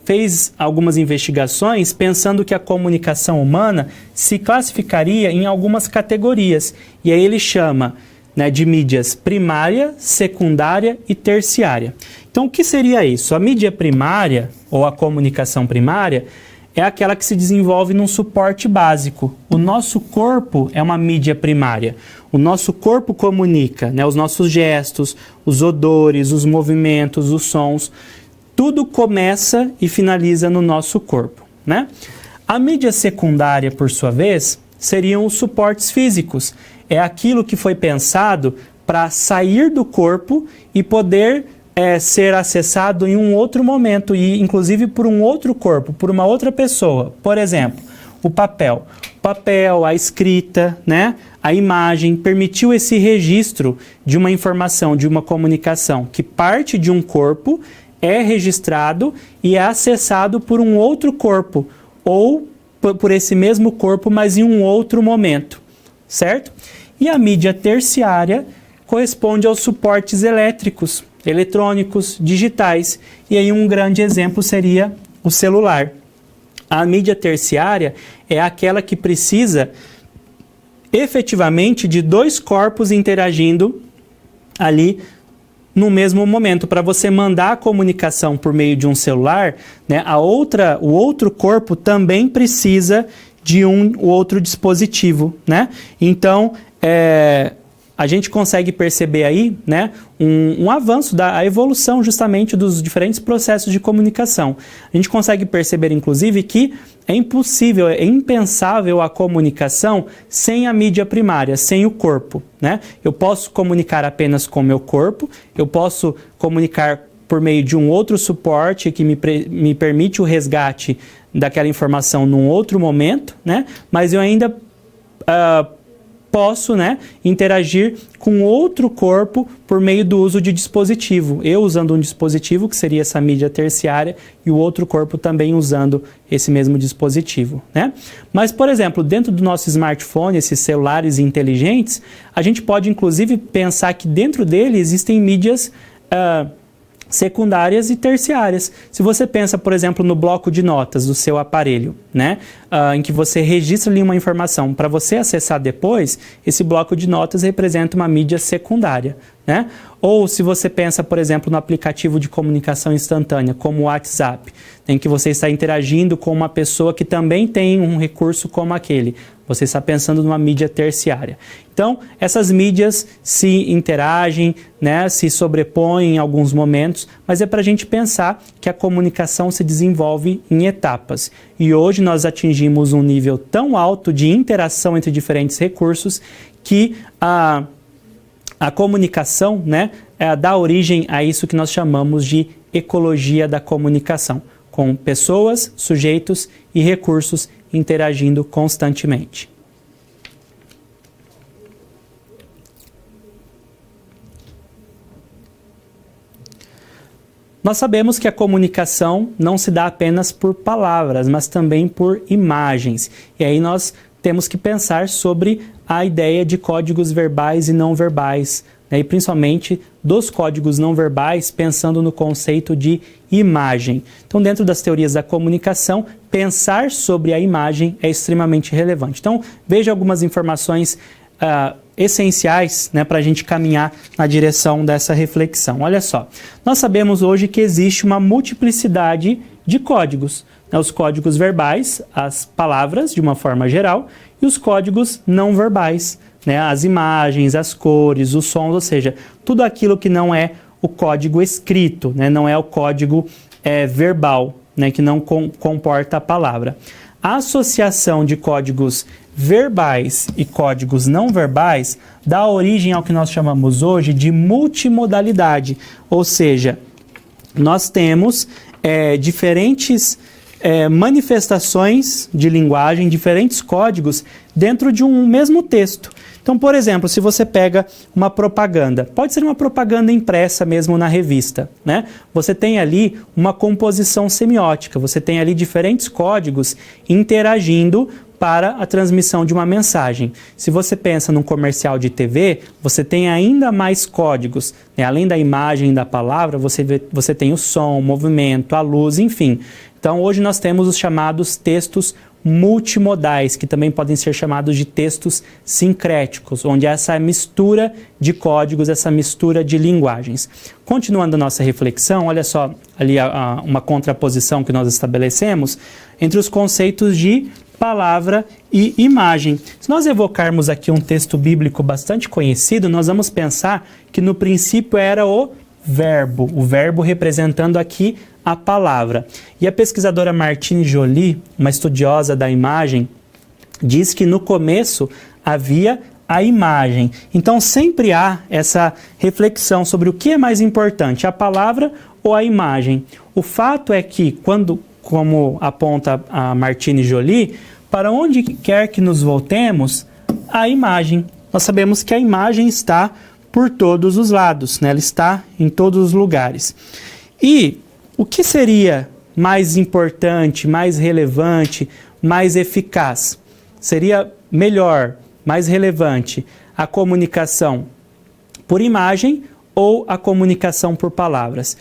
fez algumas investigações pensando que a comunicação humana se classificaria em algumas categorias. E aí ele chama, né, de mídias primária, secundária e terciária. Então, o que seria isso? A mídia primária, ou a comunicação primária, é aquela que se desenvolve num suporte básico. O nosso corpo é uma mídia primária. O nosso corpo comunica, né, os nossos gestos, os odores, os movimentos, os sons. Tudo começa e finaliza no nosso corpo, né? A mídia secundária, por sua vez, seriam os suportes físicos. É aquilo que foi pensado para sair do corpo e poder ser acessado em um outro momento, e inclusive por um outro corpo, por uma outra pessoa. Por exemplo, o papel. O papel, a escrita, né? A imagem permitiu esse registro de uma informação, de uma comunicação que parte de um corpo, é registrado e é acessado por um outro corpo, ou por esse mesmo corpo, mas em um outro momento, certo? E a mídia terciária corresponde aos suportes elétricos, eletrônicos, digitais, e aí um grande exemplo seria o celular. A mídia terciária é aquela que precisa efetivamente de dois corpos interagindo ali no mesmo momento. Para você mandar a comunicação por meio de um celular, né, o outro corpo também precisa de um outro dispositivo, né? Então, a gente consegue perceber aí, né, um avanço a evolução justamente dos diferentes processos de comunicação. A gente consegue perceber, inclusive, que é impossível, é impensável a comunicação sem a mídia primária, sem o corpo, né? Eu posso comunicar apenas com o meu corpo, eu posso comunicar por meio de um outro suporte que me permite o resgate daquela informação num outro momento, né? Mas eu ainda posso, né, interagir com outro corpo por meio do uso de dispositivo. Eu usando um dispositivo, que seria essa mídia terciária, e o outro corpo também usando esse mesmo dispositivo, né? Mas, por exemplo, dentro do nosso smartphone, esses celulares inteligentes, a gente pode, inclusive, pensar que dentro dele existem mídias secundárias e terciárias. Se você pensa, por exemplo, no bloco de notas do seu aparelho, né, em que você registra ali uma informação para você acessar depois, esse bloco de notas representa uma mídia secundária, né? Ou se você pensa, por exemplo, no aplicativo de comunicação instantânea, como o WhatsApp, em que você está interagindo com uma pessoa que também tem um recurso como aquele. Você está pensando numa mídia terciária. Então, essas mídias se interagem, né, se sobrepõem em alguns momentos, mas é para a gente pensar que a comunicação se desenvolve em etapas. E hoje nós atingimos um nível tão alto de interação entre diferentes recursos que a comunicação, né, dá origem a isso que nós chamamos de ecologia da comunicação, com pessoas, sujeitos e recursos interagindo constantemente. Nós sabemos que a comunicação não se dá apenas por palavras, mas também por imagens. E aí nós temos que pensar sobre a ideia de códigos verbais e não verbais, né? E principalmente dos códigos não verbais, pensando no conceito de imagem. Então, dentro das teorias da comunicação, pensar sobre a imagem é extremamente relevante. Então, veja algumas informações essenciais, né, para a gente caminhar na direção dessa reflexão. Olha só, nós sabemos hoje que existe uma multiplicidade de códigos. né, os códigos verbais, as palavras de uma forma geral, e os códigos não verbais, né, as imagens, as cores, os sons, ou seja, tudo aquilo que não é o código escrito, né, não é o código verbal, né, que não comporta a palavra. A associação de códigos verbais e códigos não verbais dá origem ao que nós chamamos hoje de multimodalidade, ou seja, nós temos diferentes manifestações de linguagem, diferentes códigos dentro de um mesmo texto. Então, por exemplo, se você pega uma propaganda, pode ser uma propaganda impressa mesmo na revista, né? Você tem ali uma composição semiótica, você tem ali diferentes códigos interagindo para a transmissão de uma mensagem. Se você pensa num comercial de TV, você tem ainda mais códigos, né? Além da imagem e da palavra, você tem o som, o movimento, a luz, enfim. Então, hoje nós temos os chamados textos multimodais, que também podem ser chamados de textos sincréticos, onde há essa mistura de códigos, essa mistura de linguagens. Continuando a nossa reflexão, olha só ali uma contraposição que nós estabelecemos entre os conceitos de palavra e imagem. Se nós evocarmos aqui um texto bíblico bastante conhecido, nós vamos pensar que no princípio era o verbo representando aqui a palavra. E a pesquisadora Martine Joly, uma estudiosa da imagem, diz que no começo havia a imagem. Então sempre há essa reflexão sobre o que é mais importante, a palavra ou a imagem. O fato é que como aponta a Martine Joly, para onde quer que nos voltemos, a imagem. Nós sabemos que a imagem está por todos os lados, né? Ela está em todos os lugares. E o que seria mais importante, mais relevante, mais eficaz? Seria melhor, mais relevante, a comunicação por imagem ou a comunicação por palavras?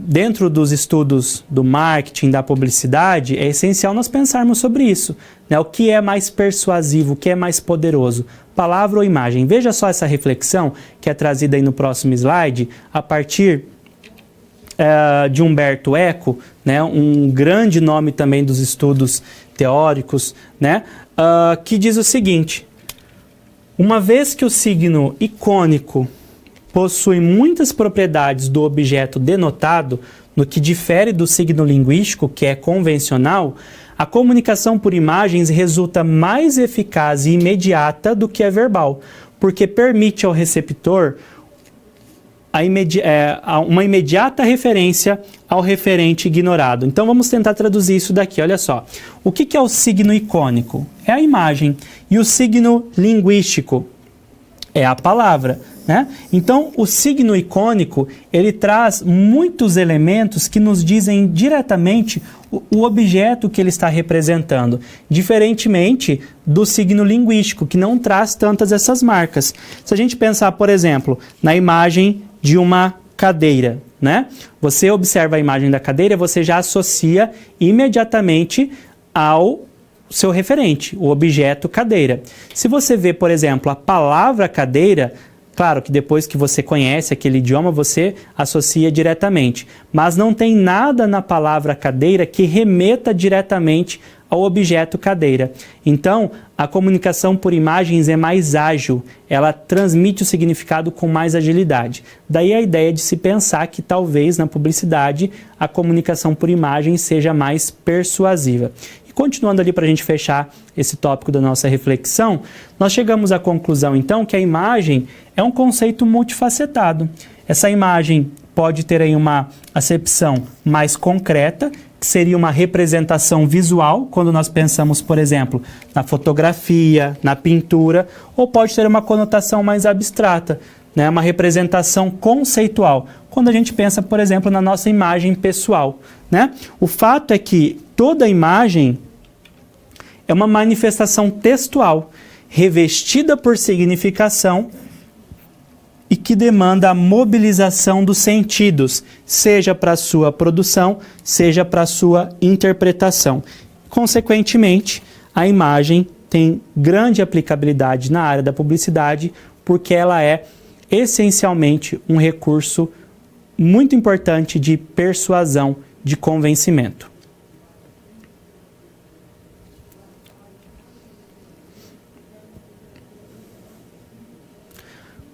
Dentro dos estudos do marketing, da publicidade, é essencial nós pensarmos sobre isso, né? O que é mais persuasivo, o que é mais poderoso, palavra ou imagem? Veja só essa reflexão que é trazida aí no próximo slide, a partir de Umberto Eco, né? Um grande nome também dos estudos teóricos, né? Que diz o seguinte: uma vez que o signo icônico possui muitas propriedades do objeto denotado, no que difere do signo linguístico, que é convencional, a comunicação por imagens resulta mais eficaz e imediata do que a verbal, porque permite ao receptor uma imediata referência ao referente ignorado. Então vamos tentar traduzir isso daqui, olha só. O que é o signo icônico? É a imagem. E o signo linguístico? É a palavra, né? Então o signo icônico, ele traz muitos elementos que nos dizem diretamente o objeto que ele está representando, diferentemente do signo linguístico, que não traz tantas essas marcas. Se a gente pensar, por exemplo, na imagem de uma cadeira, né? Você observa a imagem da cadeira, você já associa imediatamente ao seu referente, o objeto cadeira. Se você vê, por exemplo, a palavra cadeira, claro que depois que você conhece aquele idioma, você associa diretamente, mas não tem nada na palavra cadeira que remeta diretamente ao objeto cadeira. Então, a comunicação por imagens é mais ágil, ela transmite o significado com mais agilidade. Daí a ideia de se pensar que talvez na publicidade a comunicação por imagens seja mais persuasiva. E continuando ali para a gente fechar esse tópico da nossa reflexão, nós chegamos à conclusão então que a imagem é um conceito multifacetado. Essa imagem pode ter aí uma acepção mais concreta, que seria uma representação visual, quando nós pensamos, por exemplo, na fotografia, na pintura, ou pode ter uma conotação mais abstrata, né? Uma representação conceitual, quando a gente pensa, por exemplo, na nossa imagem pessoal, né? O fato é que toda imagem é uma manifestação textual, revestida por significação, e que demanda a mobilização dos sentidos, seja para a sua produção, seja para a sua interpretação. Consequentemente, a imagem tem grande aplicabilidade na área da publicidade, porque ela é essencialmente um recurso muito importante de persuasão, de convencimento.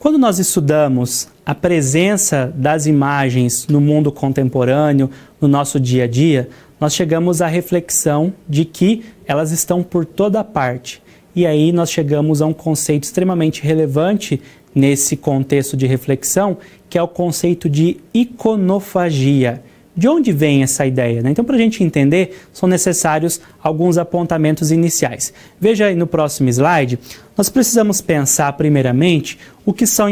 Quando nós estudamos a presença das imagens no mundo contemporâneo, no nosso dia a dia, nós chegamos à reflexão de que elas estão por toda parte. E aí nós chegamos a um conceito extremamente relevante nesse contexto de reflexão, que é o conceito de iconofagia. De onde vem essa ideia, né? Então, para a gente entender, são necessários alguns apontamentos iniciais. Veja aí no próximo slide, nós precisamos pensar primeiramente o que são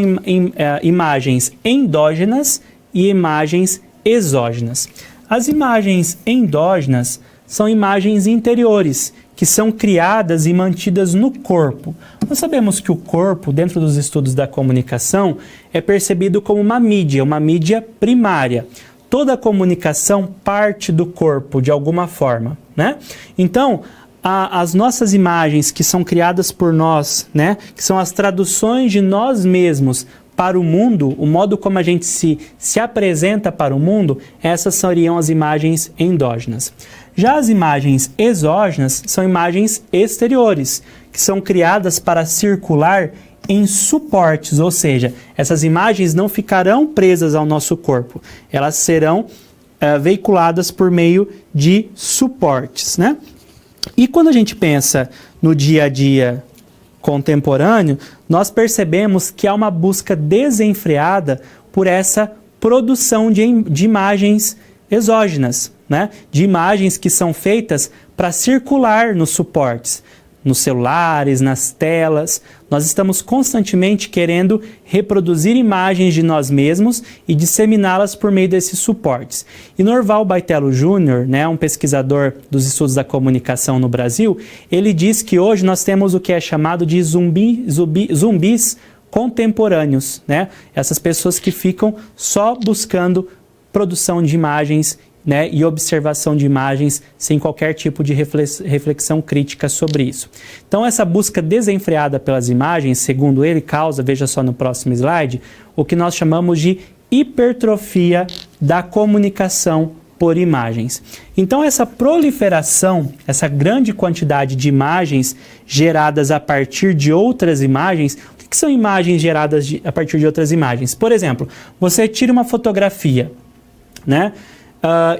imagens endógenas e imagens exógenas. As imagens endógenas são imagens interiores, que são criadas e mantidas no corpo. Nós sabemos que o corpo, dentro dos estudos da comunicação, é percebido como uma mídia primária. Toda a comunicação parte do corpo, de alguma forma, né? Então, as nossas imagens que são criadas por nós, né? Que são as traduções de nós mesmos para o mundo, o modo como a gente se apresenta para o mundo, essas seriam as imagens endógenas. Já as imagens exógenas são imagens exteriores, que são criadas para circular em suportes, ou seja, essas imagens não ficarão presas ao nosso corpo, elas serão veiculadas por meio de suportes, né? E quando a gente pensa no dia a dia contemporâneo, nós percebemos que há uma busca desenfreada por essa produção de imagens exógenas, né? De imagens que são feitas para circular nos suportes, nos celulares, nas telas. Nós estamos constantemente querendo reproduzir imagens de nós mesmos e disseminá-las por meio desses suportes. E Norval Baitello Jr., né, um pesquisador dos estudos da comunicação no Brasil, ele diz que hoje nós temos o que é chamado de zumbis contemporâneos, né? Essas pessoas que ficam só buscando produção de imagens, né, e observação de imagens sem qualquer tipo de reflexão crítica sobre isso. Então, essa busca desenfreada pelas imagens, segundo ele, causa, veja só no próximo slide, o que nós chamamos de hipertrofia da comunicação por imagens. Então, essa proliferação, essa grande quantidade de imagens geradas a partir de outras imagens, o que são imagens geradas a partir de outras imagens? Por exemplo, você tira uma fotografia, né?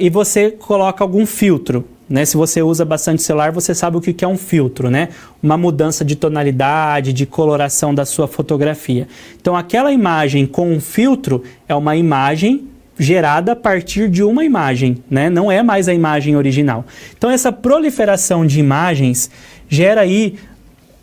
E você coloca algum filtro, né? Se você usa bastante celular, você sabe o que é um filtro, né? Uma mudança de tonalidade, de coloração da sua fotografia. Então, aquela imagem com um filtro é uma imagem gerada a partir de uma imagem, né? Não é mais a imagem original. Então, essa proliferação de imagens gera aí,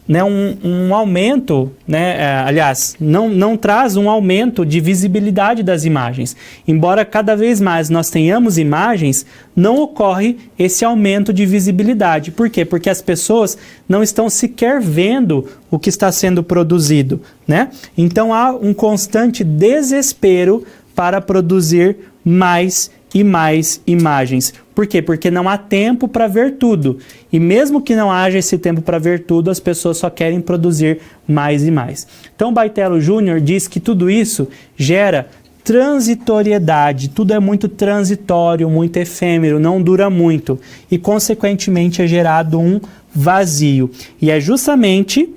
né, um aumento, né, aliás, não traz um aumento de visibilidade das imagens. Embora cada vez mais nós tenhamos imagens, não ocorre esse aumento de visibilidade. Por quê? Porque as pessoas não estão sequer vendo o que está sendo produzido, né? Então há um constante desespero para produzir mais e mais imagens. Por quê? Porque não há tempo para ver tudo. E mesmo que não haja esse tempo para ver tudo, as pessoas só querem produzir mais e mais. Então, Baitello Jr. diz que tudo isso gera transitoriedade. Tudo é muito transitório, muito efêmero, não dura muito. E, consequentemente, é gerado um vazio. E é justamente,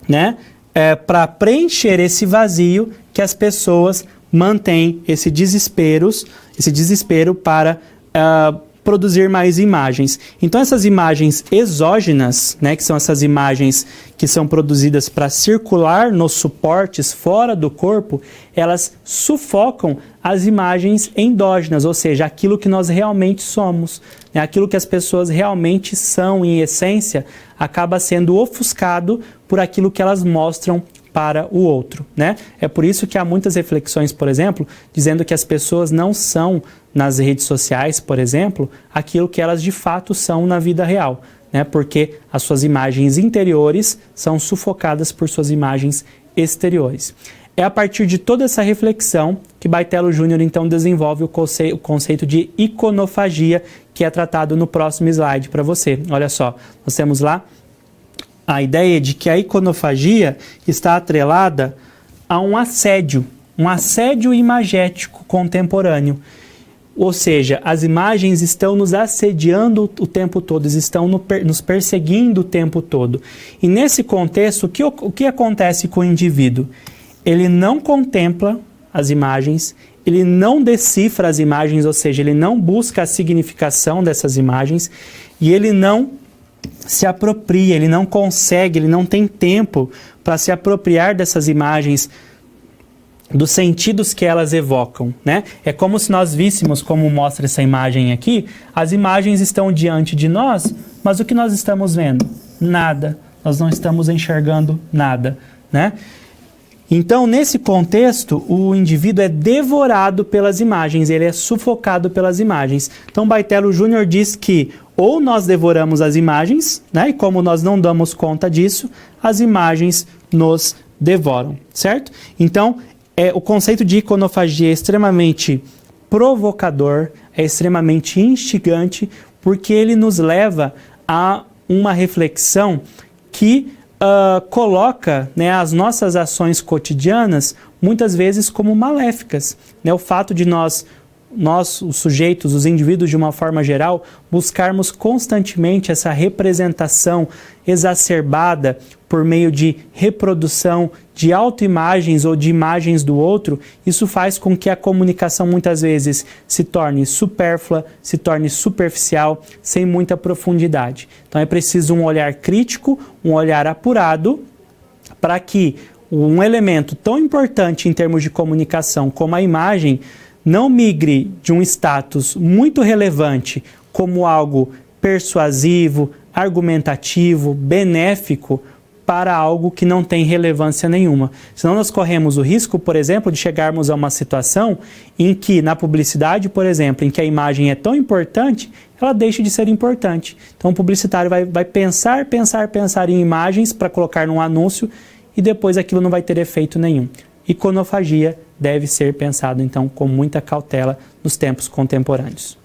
né, para preencher esse vazio que as pessoas mantêm esse desespero para produzir mais imagens. Então, essas imagens exógenas, né, que são essas imagens que são produzidas para circular nos suportes fora do corpo, elas sufocam as imagens endógenas, ou seja, aquilo que nós realmente somos, né, aquilo que as pessoas realmente são, em essência, acaba sendo ofuscado por aquilo que elas mostram para o outro, né? É por isso que há muitas reflexões, por exemplo, dizendo que as pessoas não são, nas redes sociais, por exemplo, aquilo que elas de fato são na vida real, né? Porque as suas imagens interiores são sufocadas por suas imagens exteriores. É a partir de toda essa reflexão que Baitello Jr. então desenvolve o conceito de iconofagia, que é tratado no próximo slide para você. Olha só, nós temos lá a ideia de que a iconofagia está atrelada a um assédio imagético contemporâneo. Ou seja, as imagens estão nos assediando o tempo todo, estão nos perseguindo o tempo todo. E nesse contexto, o que acontece com o indivíduo? ele não contempla as imagens, ele não decifra as imagens, ou seja, ele não busca a significação dessas imagens e ele não se apropria, ele não consegue, ele não tem tempo para se apropriar dessas imagens, dos sentidos que elas evocam, né? É como se nós víssemos, como mostra essa imagem aqui, as imagens estão diante de nós, mas o que nós estamos vendo? Nada. Nós não estamos enxergando nada, né? Então, nesse contexto, o indivíduo é devorado pelas imagens, ele é sufocado pelas imagens. Então, Baitello Júnior diz que ou nós devoramos as imagens, né? E como nós não damos conta disso, as imagens nos devoram, certo? Então, o conceito de iconofagia é extremamente provocador, é extremamente instigante, porque ele nos leva a uma reflexão que coloca, né, as nossas ações cotidianas muitas vezes como maléficas, né? O fato de nós, os sujeitos, os indivíduos de uma forma geral, buscarmos constantemente essa representação exacerbada por meio de reprodução de autoimagens ou de imagens do outro, isso faz com que a comunicação muitas vezes se torne supérflua, se torne superficial, sem muita profundidade. Então é preciso um olhar crítico, um olhar apurado, para que um elemento tão importante em termos de comunicação como a imagem não migre de um status muito relevante como algo persuasivo, argumentativo, benéfico, para algo que não tem relevância nenhuma. Senão nós corremos o risco, por exemplo, de chegarmos a uma situação em que, na publicidade, por exemplo, em que a imagem é tão importante, ela deixa de ser importante. Então o publicitário vai pensar em imagens para colocar num anúncio e depois aquilo não vai ter efeito nenhum. Iconofagia deve ser pensado, então, com muita cautela nos tempos contemporâneos.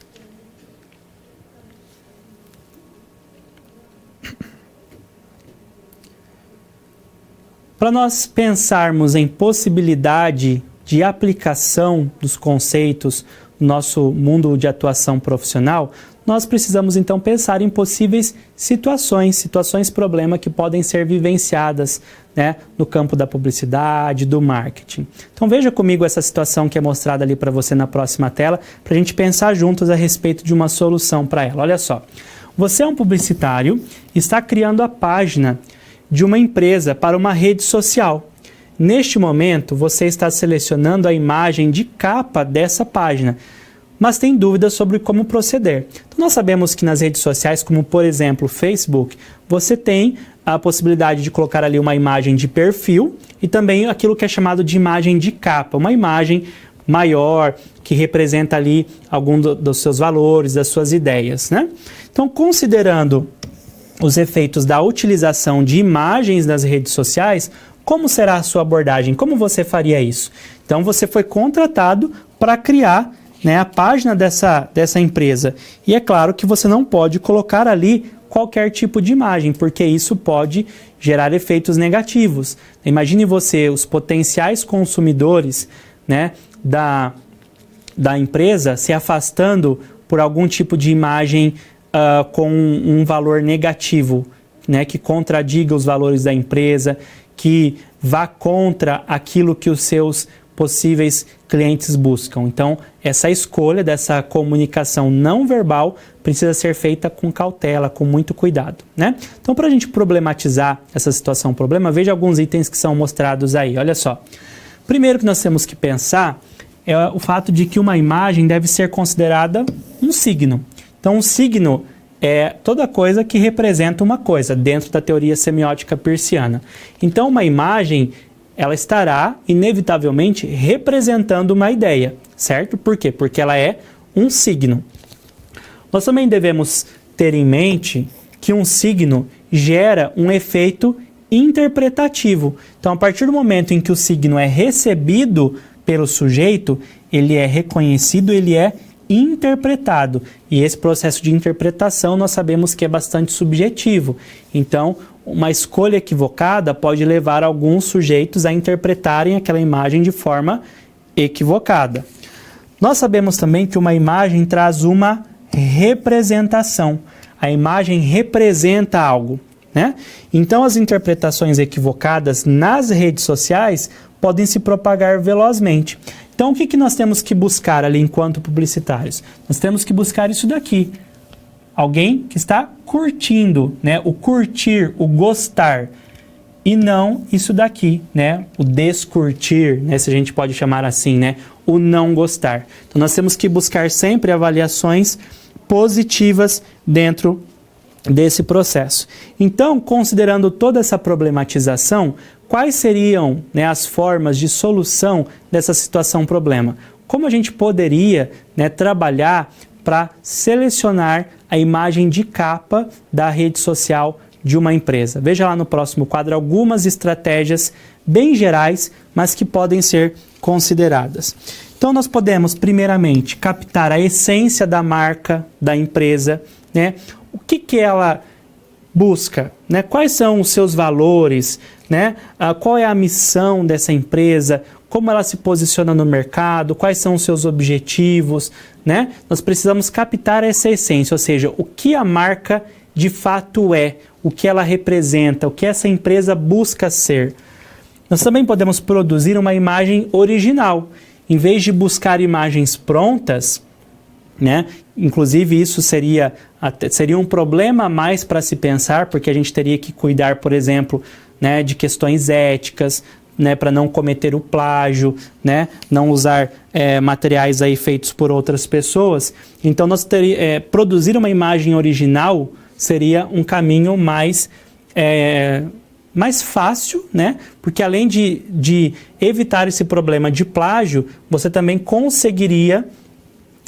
Para nós pensarmos em possibilidade de aplicação dos conceitos no nosso mundo de atuação profissional, nós precisamos então pensar em possíveis situações problema que podem ser vivenciadas, né, no campo da publicidade, do marketing. Então veja comigo essa situação que é mostrada ali para você na próxima tela, para a gente pensar juntos a respeito de uma solução para ela. Olha só, você é um publicitário e está criando a página de uma empresa para uma rede social. Neste momento, você está selecionando a imagem de capa dessa página, mas tem dúvidas sobre como proceder. Então, nós sabemos que nas redes sociais, como por exemplo o Facebook, você tem a possibilidade de colocar ali uma imagem de perfil e também aquilo que é chamado de imagem de capa, uma imagem maior que representa ali algum dos seus valores, das suas ideias, né? Então, considerando os efeitos da utilização de imagens nas redes sociais, como será a sua abordagem? Como você faria isso? Então, você foi contratado para criar, né, a página dessa empresa. E é claro que você não pode colocar ali qualquer tipo de imagem, porque isso pode gerar efeitos negativos. Imagine você, os potenciais consumidores, né, da empresa se afastando por algum tipo de imagem com um valor negativo, né, que contradiga os valores da empresa, que vá contra aquilo que os seus possíveis clientes buscam. Então, essa escolha dessa comunicação não verbal precisa ser feita com cautela, com muito cuidado, né? Então, para a gente problematizar essa situação, veja alguns itens que são mostrados aí. Olha só. Primeiro que nós temos que pensar é o fato de que uma imagem deve ser considerada um signo. Então, um signo é toda coisa que representa uma coisa, dentro da teoria semiótica peirciana. Então, uma imagem, ela estará, inevitavelmente, representando uma ideia, certo? Por quê? Porque ela é um signo. Nós também devemos ter em mente que um signo gera um efeito interpretativo. Então, a partir do momento em que o signo é recebido pelo sujeito, ele é reconhecido, ele é interpretado. E esse processo de interpretação nós sabemos que é bastante subjetivo. Então, uma escolha equivocada pode levar alguns sujeitos a interpretarem aquela imagem de forma equivocada. Nós sabemos também que uma imagem traz uma representação. A imagem representa algo, né? Então, as interpretações equivocadas nas redes sociais podem se propagar velozmente. Então, o que nós temos que buscar ali enquanto publicitários? Nós temos que buscar isso daqui. Alguém que está curtindo, né? O curtir, o gostar. E não isso daqui, né? O descurtir, né? Se a gente pode chamar assim, né? O não gostar. Então, nós temos que buscar sempre avaliações positivas dentro desse processo. Então, considerando toda essa problematização, quais seriam, né, as formas de solução dessa situação-problema? Como a gente poderia, né, trabalhar para selecionar a imagem de capa da rede social de uma empresa? Veja lá no próximo quadro algumas estratégias bem gerais, mas que podem ser consideradas. Então, nós podemos, primeiramente, captar a essência da marca da empresa, né? O que ela busca, né? Quais são os seus valores, né? Qual é a missão dessa empresa, como ela se posiciona no mercado, quais são os seus objetivos, né? Nós precisamos captar essa essência, ou seja, o que a marca de fato é, o que ela representa, o que essa empresa busca ser. Nós também podemos produzir uma imagem original. Em vez de buscar imagens prontas, né? Inclusive isso seria um problema a mais para se pensar, porque a gente teria que cuidar, por exemplo, né, de questões éticas, né, para não cometer o plágio, né, não usar materiais aí feitos por outras pessoas. Então, produzir uma imagem original seria um caminho mais fácil, né? Porque além de evitar esse problema de plágio, você também conseguiria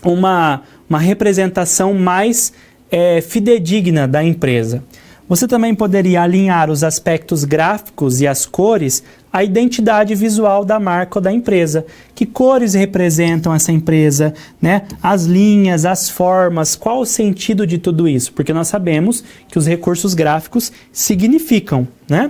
uma representação mais fidedigna da empresa. Você também poderia alinhar os aspectos gráficos e as cores à identidade visual da marca ou da empresa. Que cores representam essa empresa, né? As linhas, as formas, qual o sentido de tudo isso? Porque nós sabemos que os recursos gráficos significam, né?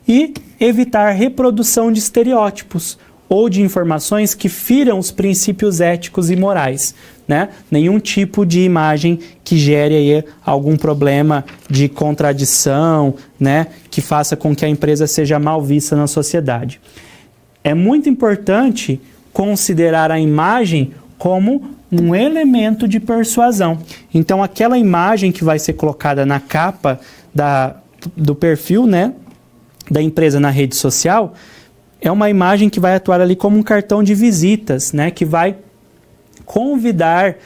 E evitar reprodução de estereótipos ou de informações que firam os princípios éticos e morais, né? Nenhum tipo de imagem que gere aí algum problema de contradição, né? Que faça com que a empresa seja mal vista na sociedade. É muito importante considerar a imagem como um elemento de persuasão. Então, aquela imagem que vai ser colocada na capa do perfil, né, da empresa na rede social, é uma imagem que vai atuar ali como um cartão de visitas, né, que vai convidar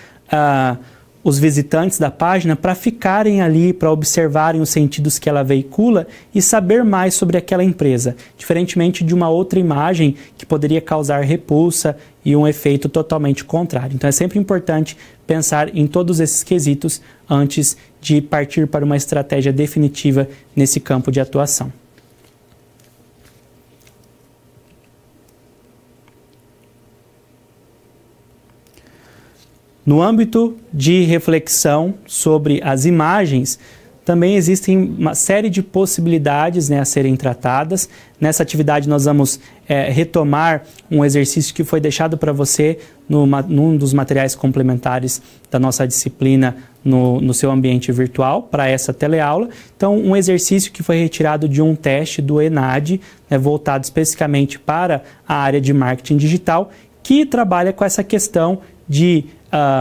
os visitantes da página para ficarem ali, para observarem os sentidos que ela veicula e saber mais sobre aquela empresa, diferentemente de uma outra imagem que poderia causar repulsa e um efeito totalmente contrário. Então é sempre importante pensar em todos esses quesitos antes de partir para uma estratégia definitiva nesse campo de atuação. No âmbito de reflexão sobre as imagens, também existem uma série de possibilidades, né, a serem tratadas. Nessa atividade nós vamos retomar um exercício que foi deixado para você num dos materiais complementares da nossa disciplina no seu ambiente virtual, para essa teleaula. Então, um exercício que foi retirado de um teste do ENAD, né, voltado especificamente para a área de marketing digital, que trabalha com essa questão de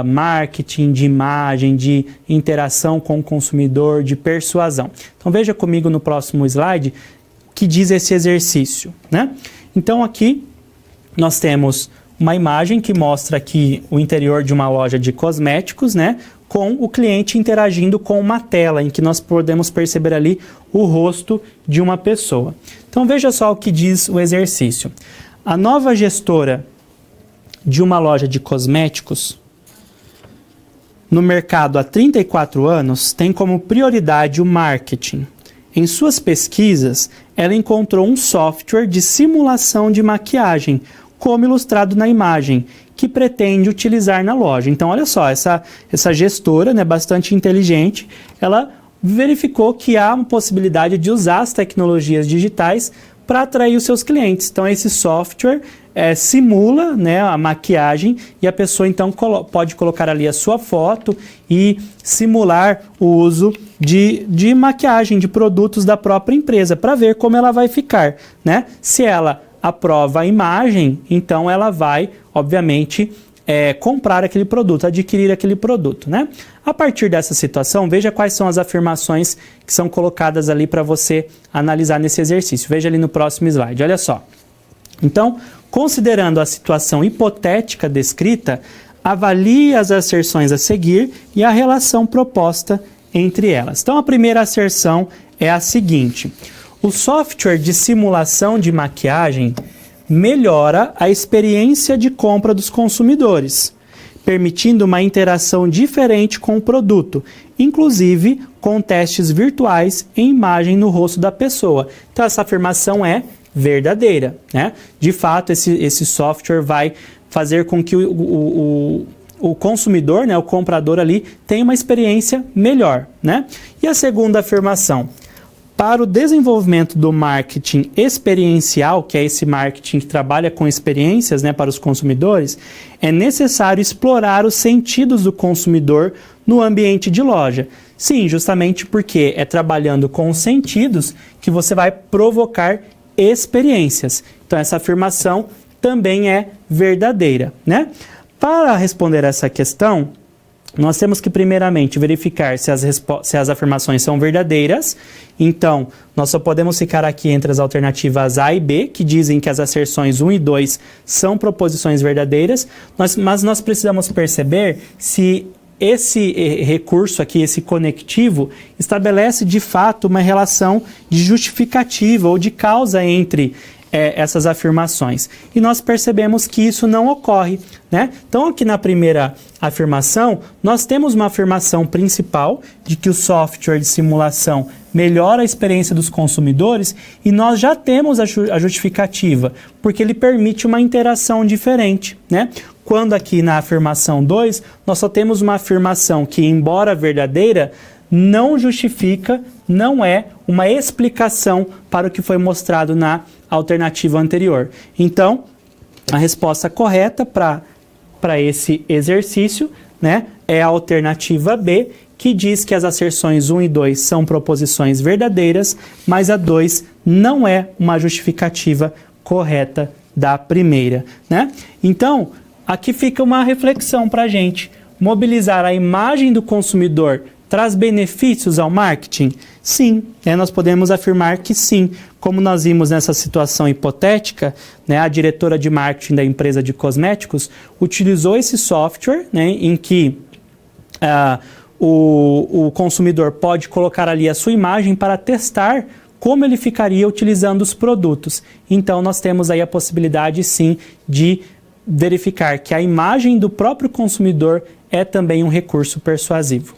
marketing, de imagem, de interação com o consumidor, de persuasão. Então veja comigo no próximo slide o que diz esse exercício, né? Então aqui nós temos uma imagem que mostra aqui o interior de uma loja de cosméticos, né? Com o cliente interagindo com uma tela em que nós podemos perceber ali o rosto de uma pessoa. Então veja só o que diz o exercício. A nova gestora de uma loja de cosméticos no mercado há 34 anos tem como prioridade o marketing. Em suas pesquisas, ela encontrou um software de simulação de maquiagem, como ilustrado na imagem, que pretende utilizar na loja. Então, olha só, essa gestora, né, bastante inteligente, ela verificou que há uma possibilidade de usar as tecnologias digitais para atrair os seus clientes. Então, esse software simula, né, a maquiagem e a pessoa então pode colocar ali a sua foto e simular o uso de maquiagem, de produtos da própria empresa, para ver como ela vai ficar, né? Se ela aprova a imagem, então ela vai, obviamente, comprar aquele produto, adquirir aquele produto, né? A partir dessa situação, veja quais são as afirmações que são colocadas ali para você analisar nesse exercício. Veja ali no próximo slide, olha só. Então, considerando a situação hipotética descrita, avalie as asserções a seguir e a relação proposta entre elas. Então, a primeira asserção é a seguinte: o software de simulação de maquiagem melhora a experiência de compra dos consumidores, permitindo uma interação diferente com o produto, inclusive com testes virtuais em imagem no rosto da pessoa. Então, essa afirmação é verdadeira, né? De fato, esse software vai fazer com que o consumidor, né, o comprador ali, tenha uma experiência melhor, né? E a segunda afirmação: para o desenvolvimento do marketing experiencial, que é esse marketing que trabalha com experiências, né, para os consumidores, é necessário explorar os sentidos do consumidor no ambiente de loja. Sim, justamente porque é trabalhando com os sentidos que você vai provocar experiências. Então, essa afirmação também é verdadeira, né? Para responder essa questão, nós temos que primeiramente verificar se as afirmações são verdadeiras. Então, nós só podemos ficar aqui entre as alternativas A e B, que dizem que as asserções 1 e 2 são proposições verdadeiras, mas nós precisamos perceber se esse recurso aqui, esse conectivo, estabelece de fato uma relação de justificativa ou de causa entre essas afirmações. E nós percebemos que isso não ocorre, né? Então, aqui na primeira afirmação, nós temos uma afirmação principal de que o software de simulação melhora a experiência dos consumidores, e nós já temos a justificativa, porque ele permite uma interação diferente, né? Quando aqui na afirmação 2, nós só temos uma afirmação que, embora verdadeira, não justifica, não é uma explicação para o que foi mostrado na alternativa anterior. Então, a resposta correta para esse exercício, né, é a alternativa B, que diz que as asserções 1 e 2 são proposições verdadeiras, mas a 2 não é uma justificativa correta da primeira, né? Então, aqui fica uma reflexão para a gente. Mobilizar a imagem do consumidor traz benefícios ao marketing? Sim, nós podemos afirmar que sim. Como nós vimos nessa situação hipotética, né, a diretora de marketing da empresa de cosméticos utilizou esse software, né, em que o consumidor pode colocar ali a sua imagem para testar como ele ficaria utilizando os produtos. Então, nós temos aí a possibilidade, sim, de verificar que a imagem do próprio consumidor é também um recurso persuasivo.